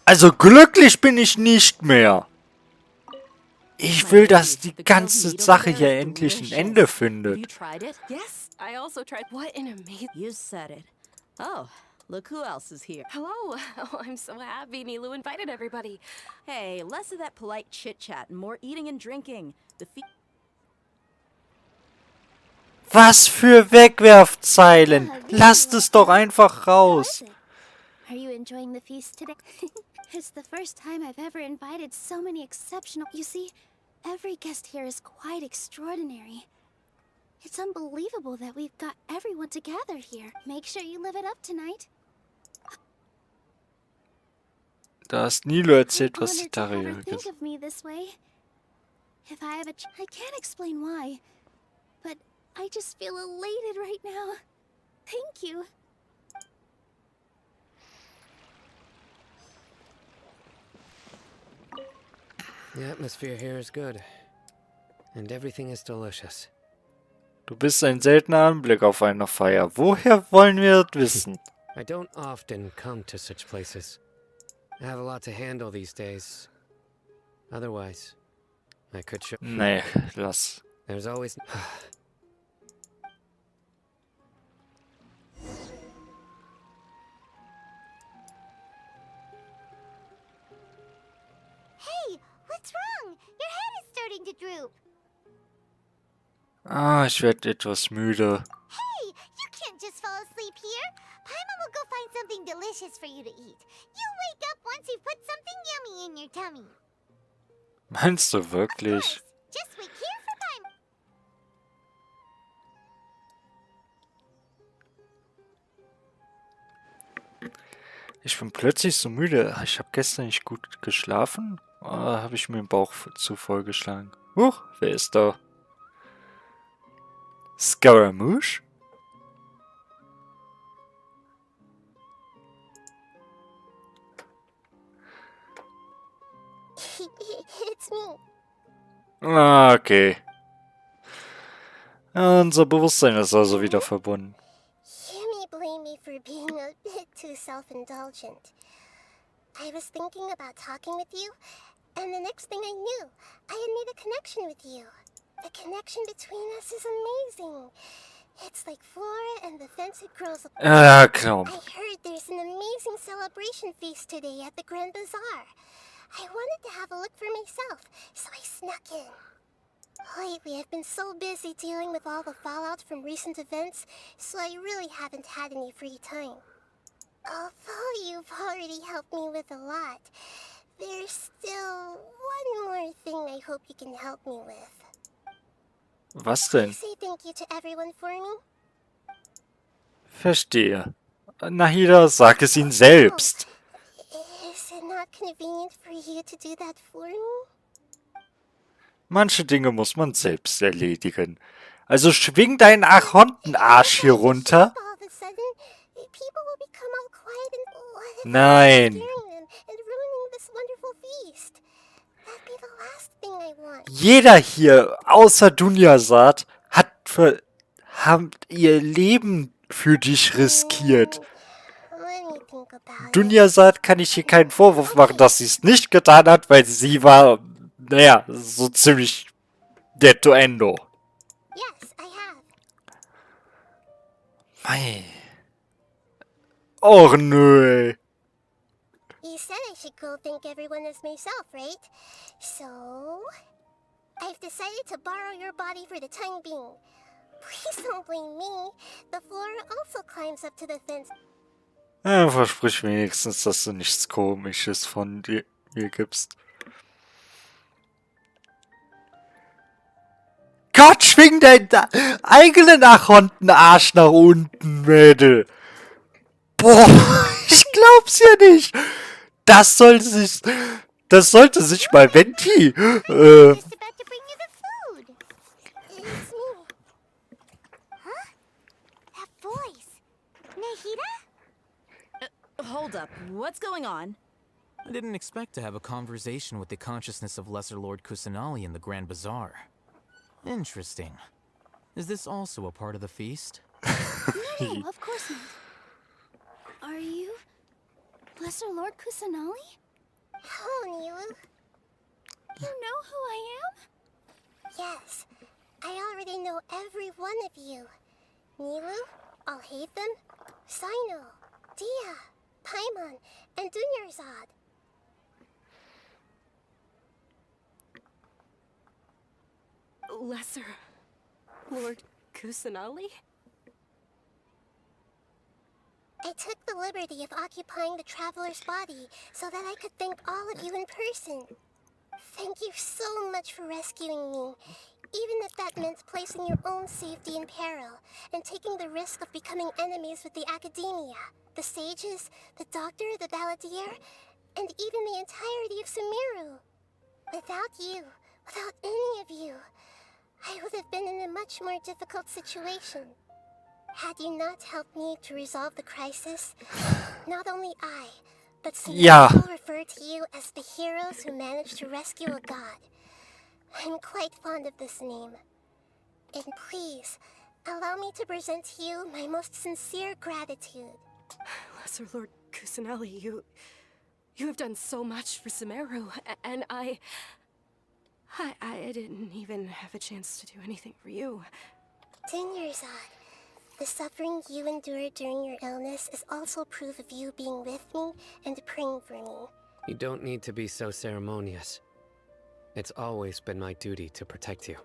S1: Also glücklich bin ich nicht mehr. Ich will, dass die ganze Sache hier endlich ein Ende
S11: Have you
S1: findet.
S11: tried it?
S10: Yes, I also tried. What an amazing.
S11: You said it. Oh, look who else is here.
S10: Hello. Oh, I'm so happy Nilu invited everybody.
S11: Hey, less of that polite chit-chat and more eating and drinking. The
S1: Was für Wegwerfzeilen. Lasst es doch einfach raus.
S2: Are you enjoying the feast today? It's the first time I've ever invited so many exceptional... You see, every guest here is quite extraordinary. It's unbelievable that we've got everyone together here. Make sure you live it up tonight.
S1: Da hast Nilo erzählt, was die
S2: Honored to have her
S1: Taria
S2: think
S1: gesagt
S2: of me this way. If I have I can't explain why, but I just feel elated right now. Thank you.
S12: The atmosphere here is good. And everything is delicious.
S1: Du bist ein seltener Anblick auf einer Feier. Woher wollen wir das wissen?
S12: I don't often come to such places. I have a lot to handle these days. Otherwise, I could show...
S1: Nee, lass.
S12: There's always...
S3: Hey, what's wrong? Your head is starting to droop.
S1: Ah, ich werde etwas müde.
S3: Hey, you can't just fall asleep here. Paimon will go find something delicious for you to eat. You'll wake up once you've put something yummy in your tummy.
S1: Meinst du
S3: Of
S1: wirklich?
S3: course. Just wait here for Paimon.
S1: Ich bin plötzlich so müde. Ich habe gestern nicht gut geschlafen. Oder habe ich mir den Bauch zu voll geschlagen? Huch, wer ist da? Scaramouche?
S3: It's me.
S1: Ah, okay. Ja, unser Bewusstsein ist also wieder verbunden.
S3: You may blame me for being a bit too self-indulgent. I was thinking about talking with you, and the next thing I knew, I had made a connection with you. The connection between us is amazing. It's like Flora and the fence it grows apart.
S1: Ja, genau.
S3: I heard there's an amazing celebration feast today at the Grand Bazaar. I wanted to have a look for myself, so I snuck in. Lately, I've been so busy dealing with all the fallout from recent events, so I really haven't had any free time. Although you've already helped me with a lot, there's still one more thing I hope you can help me with.
S1: Was denn?
S3: Say thank you to everyone for me.
S1: Verstehe. Nahida, sag es ihnen selbst.
S3: Is it not convenient for you to do that for me?
S1: Manche Dinge muss man selbst erledigen. Also schwing deinen Archontenarsch hier runter.
S3: All of a sudden, people will become all quiet and what if
S1: Nein.
S3: I'm scaring them and ruining this wonderful feast? That'd be the last thing I want.
S1: Jeder hier, außer Dunyasat, haben ihr Leben für dich riskiert.
S3: Let me think about it.
S1: Dunyasat kann ich hier keinen Vorwurf machen, dass sie es nicht getan hat, weil sie war, naja, so ziemlich dead to endo.
S3: Yes, I have.
S1: Mei. Och nö.
S3: You said I should go thank everyone as myself, right? So, I've decided to borrow your body for the time being. Please don't blame me. The Flora also climbs up to the fence.
S1: Ja, versprich wenigstens, dass du nichts Komisches von mir gibst. Gott, schwing deinen eigenen Archontenarsch nach unten, Mädel. Boah, ich glaub's ja nicht. Das sollte sich mal Venti,
S3: Just about to bring you the food. It's me. Huh? That voice. Nahida?
S11: Hold up. What's going on?
S9: I didn't expect to have a conversation with the consciousness of Lesser Lord Kusanali in the Grand Bazaar. Interesting. Is this also a part of the feast?
S2: No, of course not. Are you Lesser Lord Kusanali?
S3: Oh, Nilu.
S2: You know who I am?
S3: Yes. I already know every one of you. Nilu, Alhaitham, Sino, Dia, Paimon, and Dunyarzad.
S10: Lesser Lord Kusanali?
S3: I took the liberty of occupying the traveler's body so that I could thank all of you in person. Thank you so much for rescuing me, even if that meant placing your own safety in peril and taking the risk of becoming enemies with the academia, the sages, the doctor, the balladeer, and even the entirety of Sumeru. Without you, without any of you, I would have been in a much more difficult situation. Had you not helped me to resolve the crisis, not only I, but
S1: Yeah.
S3: Sumeru will refer to you as the heroes who managed to rescue a god. I'm quite fond of this name. And please, allow me to present to you my most sincere gratitude.
S10: Lesser Lord Kusanali, you have done so much for Sumeru, and I didn't even have a chance to do anything for you.
S3: Dunyarzad, the suffering you endured during your illness is also proof of you being with me and praying for me.
S12: You don't need to be so ceremonious. It's always been my duty to protect you.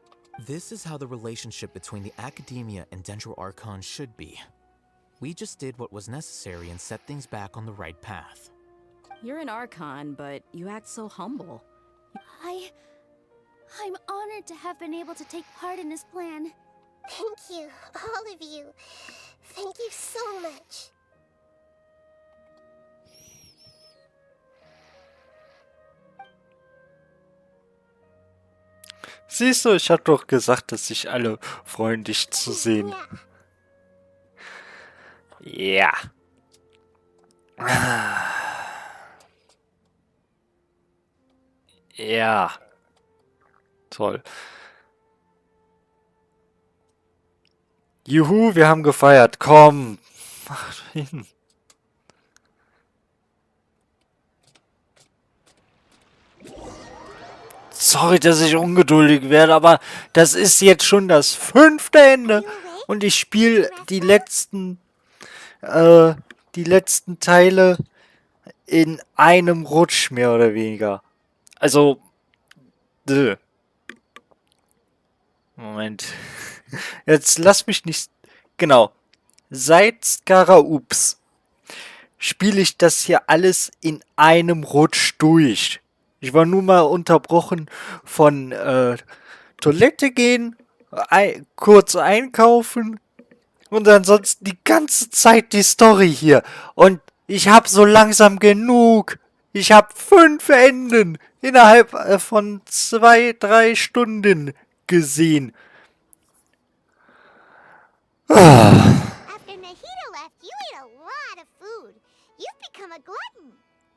S9: This is how the relationship between the Academia and Dendro Archon should be. We just did what was necessary and set things back on the right path.
S11: You're an Archon, but you act so humble.
S2: I'm honored to have been able to take part in this plan.
S3: Thank you, all of you. Thank you so much.
S1: Siehst du, ich hab doch gesagt, dass sich alle freuen, dich zu sehen. Ja. Ja. Toll. Juhu, wir haben gefeiert. Komm. Mach hin. Sorry, dass ich ungeduldig werde, aber das ist jetzt schon das 5. Ende. Und ich spiele die letzten Teile in einem Rutsch, mehr oder weniger. Also, Moment. Jetzt lass mich nicht... Genau. Seit Skaraups spiele ich das hier alles in einem Rutsch durch. Ich war nur mal unterbrochen von Toilette gehen, kurz einkaufen und ansonsten die ganze Zeit die Story hier. Und ich hab so langsam genug. Ich hab 5 Enden innerhalb von 2, 3 Stunden gesehen.
S3: After Nahida left, you ate a lot of food. You've become a glutton.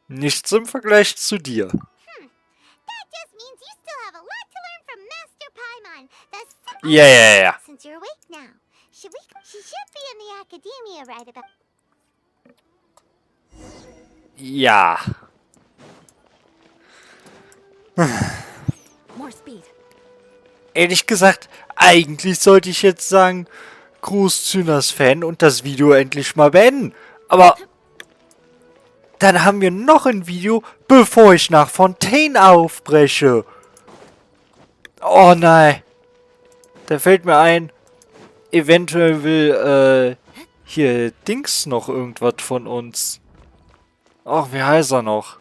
S1: Nichts im Vergleich zu dir.
S3: That just means you still have a lot to learn from Master Paimon.
S1: Ja.
S3: Since you're awake now, she should be in the academia right about.
S1: Ja.
S10: More speed.
S1: Ehrlich gesagt, eigentlich sollte ich jetzt sagen, Gruß Zynas Fan und das Video endlich mal beenden. Aber dann haben wir noch ein Video, bevor ich nach Fontaine aufbreche. Oh nein. Da fällt mir ein, eventuell will hier Dings noch irgendwas von uns. Ach, wie heißt er noch?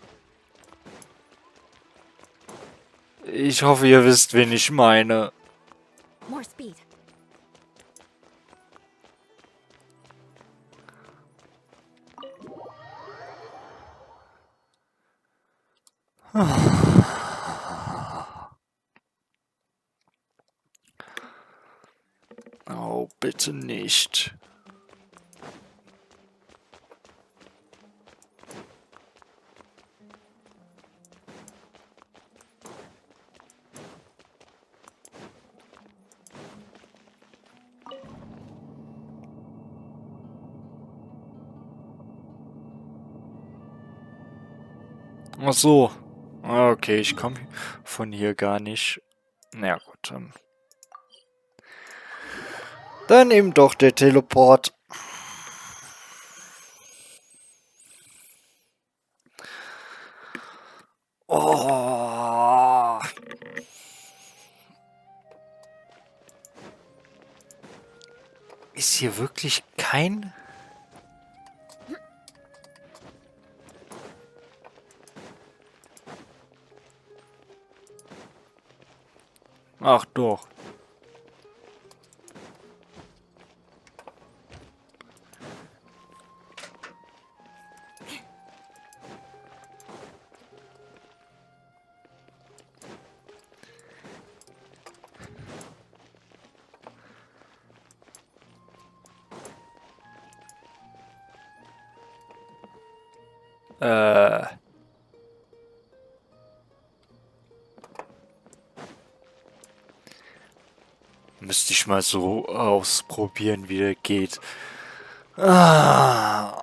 S1: Ich hoffe, ihr wisst, wen ich meine.
S10: More speed.
S1: Oh, bitte nicht. Ach so. Okay, ich komme von hier gar nicht. Na ja, gut, dann. Dann eben doch der Teleport. Oh. Ist hier wirklich kein... Ach doch. Müsste ich mal so ausprobieren, wie der geht. Ah.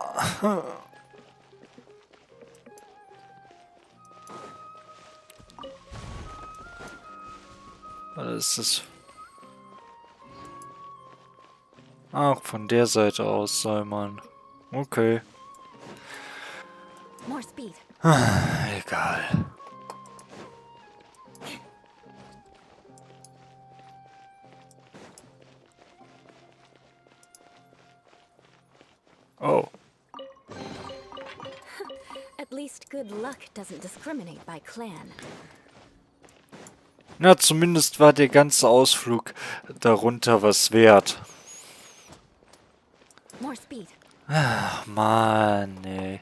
S1: Was ist das? Ach, von der Seite aus soll man. Okay.
S10: More speed.
S1: Egal. Oh.
S10: At least good luck doesn't discriminate by clan.
S1: Na, zumindest war der ganze Ausflug darunter was wert.
S10: More speed.
S1: Ach, Mann, ey.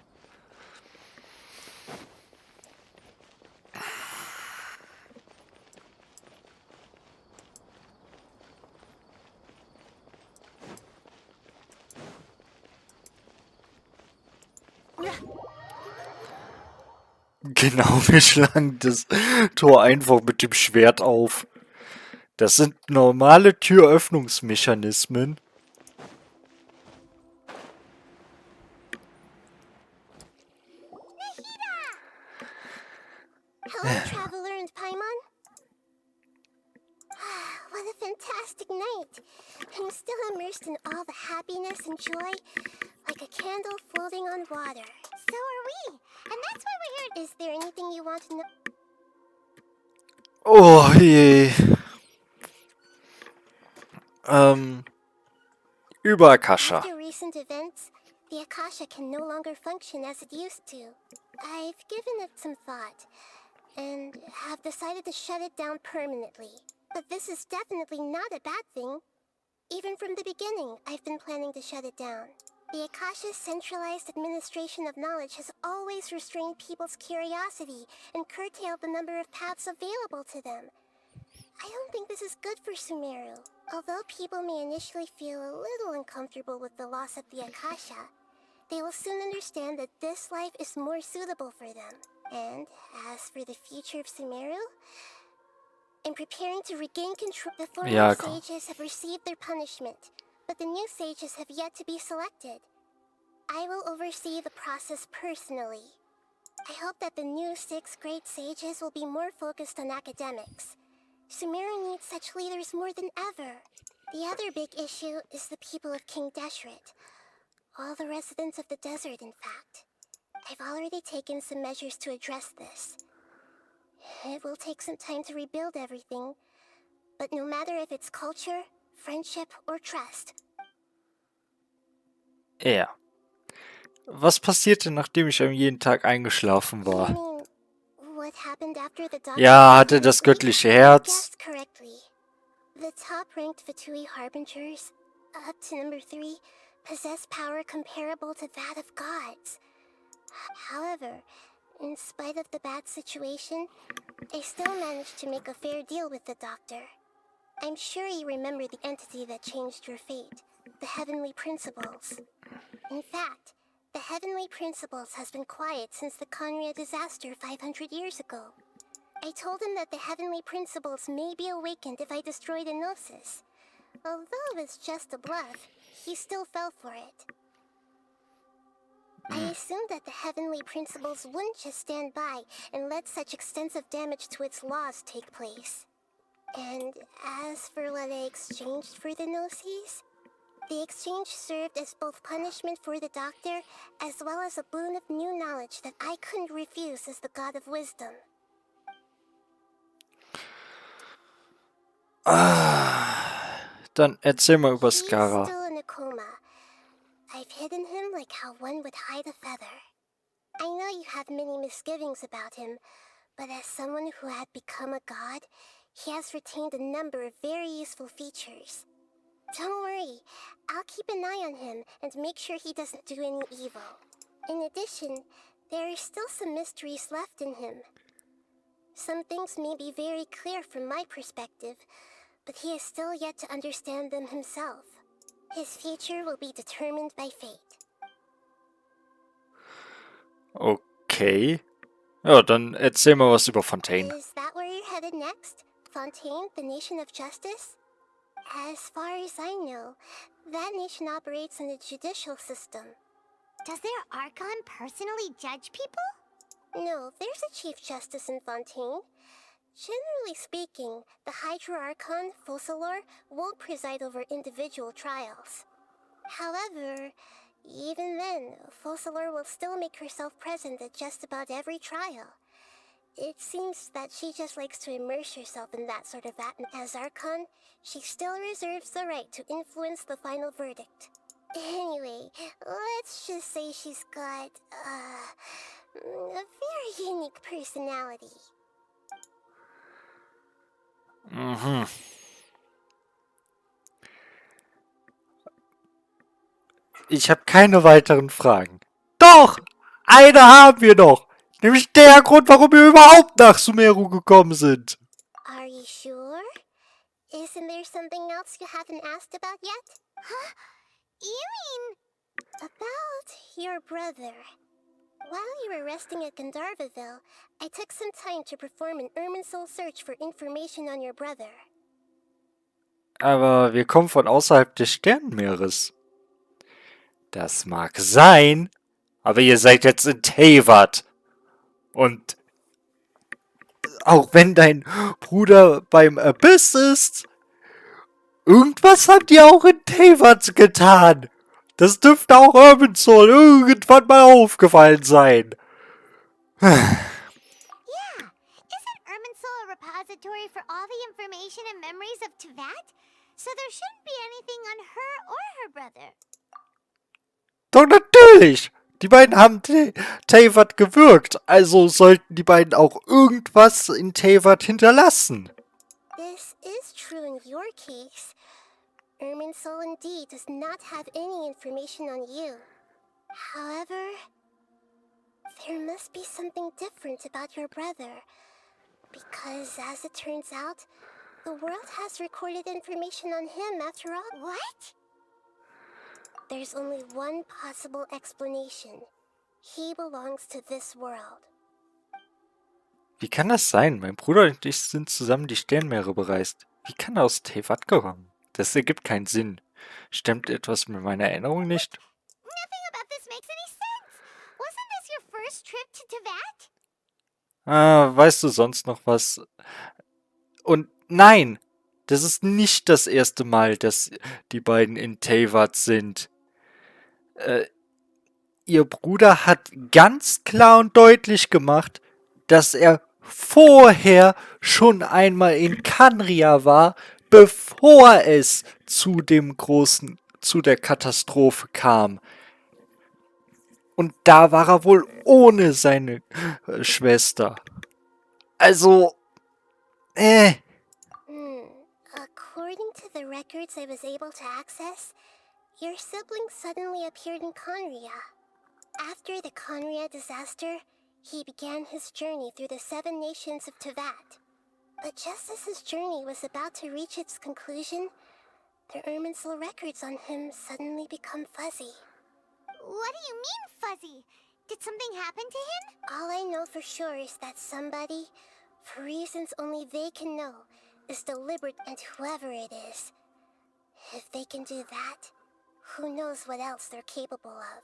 S1: Genau, wir schlagen das Tor einfach mit dem Schwert auf. Das sind normale Türöffnungsmechanismen.
S3: Hello, Traveler and Paimon. a fantastic night. I'm still immersed in all the happiness and joy, like a candle floating on water. So are we. And that's why we're here. Is there anything you want to know?
S1: Oh je. Über Akasha.
S3: After recent events, the Akasha can no longer function as it used to. I've given it some thought, and have decided to shut it down permanently. But this is definitely not a bad thing. Even from the beginning, I've been planning to shut it down. The Akasha's centralized administration of knowledge has always restrained people's curiosity and curtailed the number of paths available to them. I don't think this is good for Sumeru. Although people may initially feel a little uncomfortable with the loss of the Akasha, they will soon understand that this life is more suitable for them. And as for the future of Sumeru, in preparing to regain control, the former sages have received their punishment, but the new sages have yet to be selected. I will oversee the process personally. I hope that the new 6 great sages will be more focused on academics. Sumeru needs such leaders more than ever. The other big issue is the people of King Deshret. All the residents of the desert, in fact. I've already taken some measures to address this. It will take some time to rebuild everything, but no matter if it's culture, friendship, or trust.
S1: Ja. Was passierte, nachdem ich am jeden Tag eingeschlafen war?
S3: What happened after the doctor?
S1: Ja, hatte das göttliche Herz.
S3: Correctly. The top-ranked Fatui Harbingers, up to number 3, possess power comparable to that of gods. However, in spite of the bad situation, I still managed to make a fair deal with the doctor. I'm sure you remember the entity that changed your fate, the Heavenly Principles. In fact, the Heavenly Principles has been quiet since the Conria disaster 500 years ago. I told him that the Heavenly Principles may be awakened if I destroy the Gnosis. Although it's just a bluff, he still fell for it. I assumed that the Heavenly Principles wouldn't just stand by and let such extensive damage to its laws take place. And as for what I exchanged for the Gnosis, the exchange served as both punishment for the doctor, as well as a boon of new knowledge that I couldn't refuse as the God of Wisdom.
S1: Dann erzähl mal über Skara.
S3: He's still in a coma. I've hidden him like how one would hide a feather. I know you have many misgivings about him, but as someone who had become a god, he has retained a number of very useful features. Don't worry, I'll keep an eye on him and make sure he doesn't do any evil. In addition, there are still some mysteries left in him. Some things may be very clear from my perspective, but he is still yet to understand them himself. His future will be determined by fate.
S1: Okay. Ja, dann erzähl mal was über Fontaine.
S3: Is that where you're headed next? Fontaine, the nation of justice? As far as I know, that nation operates in a judicial system. Does their Archon personally judge people? No, there's a Chief Justice in Fontaine. Generally speaking, the Hydra Archon, Focalor, won't preside over individual trials. However, even then, Focalor will still make herself present at just about every trial. It seems that she just likes to immerse herself in that sort of atmosphere. As Archon, she still reserves the right to influence the final verdict. Anyway, let's just say she's got, a very unique personality.
S1: Mhm. Ich habe keine weiteren Fragen. Doch! Eine haben wir noch! Nämlich der Grund, warum wir überhaupt nach Sumeru gekommen sind.
S3: Are you sure? Isn't there something else you haven't asked about yet? Huh? You mean... About your brother. While you were resting at Gandharvaville, I took some time to perform an Irminsul search for information on your brother.
S1: Aber wir kommen von außerhalb des Sternenmeeres. Das mag sein, aber ihr seid jetzt in Teyvat. Und auch wenn dein Bruder beim Abyss ist, Irgendwas haben die auch in Teyvat getan. Das dürfte auch Irminsul irgendwann mal aufgefallen sein.
S3: Yeah, isn't Irminsul a repository for all the information and memories of Teyvat? So there shouldn't be anything on her or her brother.
S1: Doch natürlich! Die beiden haben Teyvat gewirkt, also sollten die beiden auch irgendwas in Teyvat hinterlassen.
S3: This is true in your case. Irminsul indeed does not have any information on you. However, there must be something different about your brother. Because as it turns out, the world has recorded information on him after all. What? There's only one possible explanation. He belongs to this world.
S1: Wie kann das sein? Mein Bruder und ich sind zusammen die Sternmeere bereist. Wie kann er aus Teyvat kommen? Das ergibt keinen Sinn. Stimmt etwas mit meiner Erinnerung nicht?
S3: Nothing about this makes any sense. Wasn't this your first trip to Teyvat?
S1: Weißt du sonst noch was? Und nein, das ist nicht das erste Mal, dass die beiden in Teyvat sind. Ihr Bruder hat ganz klar und deutlich gemacht, dass er vorher schon einmal in Kanria war, bevor es zu der Katastrophe kam. Und da war er wohl ohne seine Schwester. Also,
S3: According to the records I was able to access, your sibling suddenly appeared in Conria. After the Conria disaster, he began his journey through the 7 nations of Teyvat. But just as his journey was about to reach its conclusion, the Irminsul records on him suddenly become fuzzy. What do you mean, fuzzy? Did something happen to him? All I know for sure is that somebody, for reasons only they can know, is deliberate, and whoever it is, if they can do that, who knows what else they're capable of.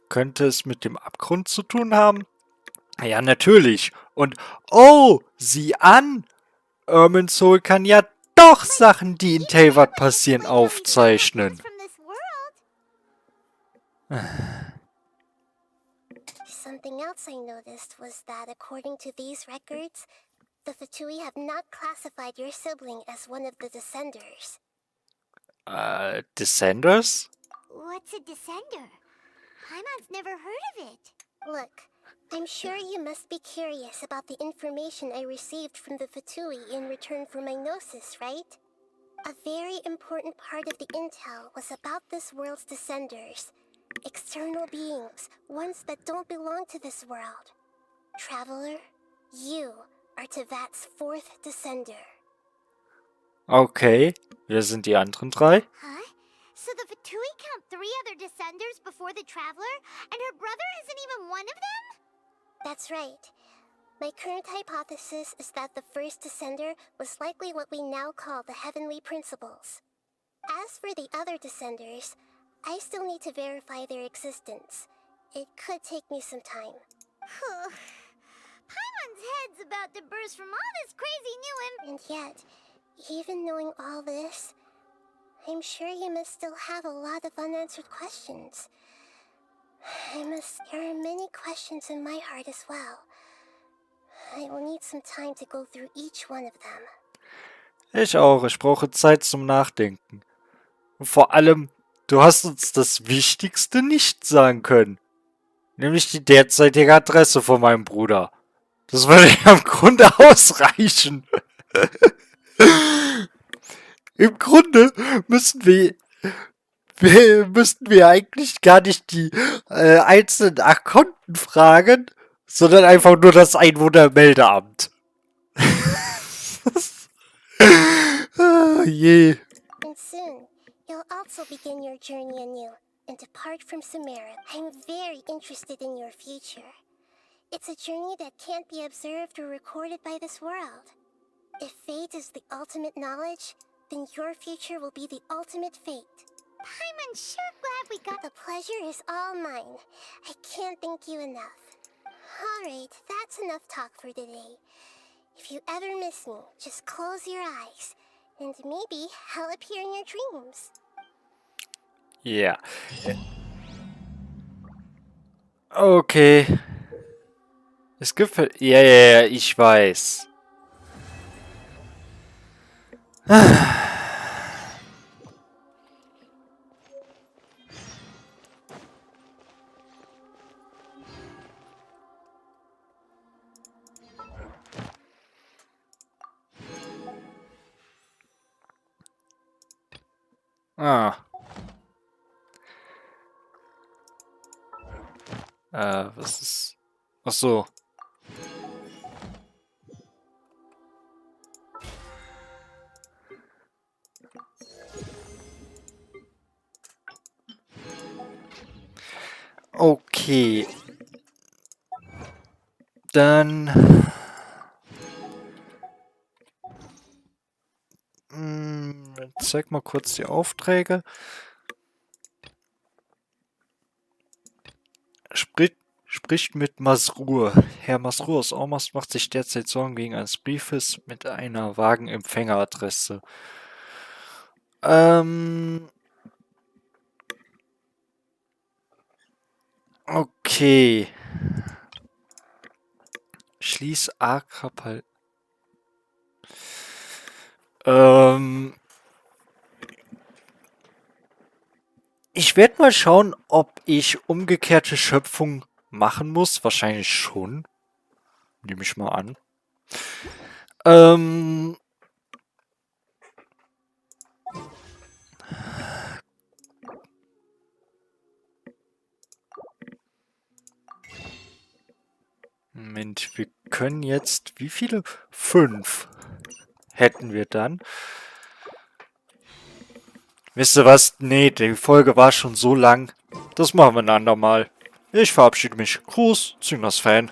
S1: könnte es mit dem Abgrund zu tun haben? Ja, natürlich. Und oh, sieh an! Irminsul kann ja doch Sachen, die in Teyvat passieren, aufzeichnen.
S3: Something else I noticed was that according to these records, the Fatui have not classified your sibling as one of the Descenders.
S1: Descenders?
S3: What's a Descender? Paimon's never heard of it. Look, I'm sure you must be curious about the information I received from the Fatui in return for my gnosis, right? A very important part of the intel was about this world's Descenders. External beings, ones that don't belong to this world. Traveler, you are Teyvat's 4th Descender.
S1: Okay, wer sind die anderen 3?
S3: Huh? So the Fatui count 3 other Descenders before the Traveler, and her brother isn't even one of them? That's right. My current hypothesis is that the first Descender was likely what we now call the Heavenly Principles. As for the other Descenders, I still need to verify their existence. It could take me some time. Paimon's head's about to burst from all this crazy new And yet, even knowing all this, I'm sure you must still have a lot of unanswered questions. There are many questions in my heart as well. I will need some time to go through each one of them.
S1: Ich auch, ich brauche Zeit zum Nachdenken. Und vor allem, du hast uns das Wichtigste nicht sagen können. Nämlich die derzeitige Adresse von meinem Bruder. Das würde ja im Grunde ausreichen. Im Grunde müssten wir eigentlich gar nicht die einzelnen Akkonten fragen, sondern einfach nur das Einwohnermeldeamt. Oh je.
S3: And soon, you'll also begin your journey anew and depart from Sumeru. I'm very interested in your future. It's a journey that can't be observed or recorded by this world. If fate is the ultimate knowledge, then your future will be the ultimate fate. Paimon's sure glad we got. The pleasure is all mine. I can't thank you enough. Alright, that's enough talk for today. If you ever miss me, just close your eyes, And maybe I'll appear in your dreams.
S1: Ja. Okay. Es gibt... Ja, ja, ja, ich weiß. Ah. Was ist... Ach so. Okay. Dann... Zeig mal kurz die Aufträge. Spricht mit Masrur. Herr Masrur aus Ormast macht sich derzeit Sorgen wegen eines Briefes mit einer vagen Empfängeradresse. Okay. Schließ Akrapal. Ich werde mal schauen, ob ich umgekehrte Schöpfung machen muss. Wahrscheinlich schon. Nehme ich mal an. Moment, wir können jetzt... Wie viele? 5 hätten wir dann. Wisst ihr was? Nee, die Folge war schon so lang. Das machen wir ein andermal. Ich verabschiede mich. Gruß, Züngers Fan.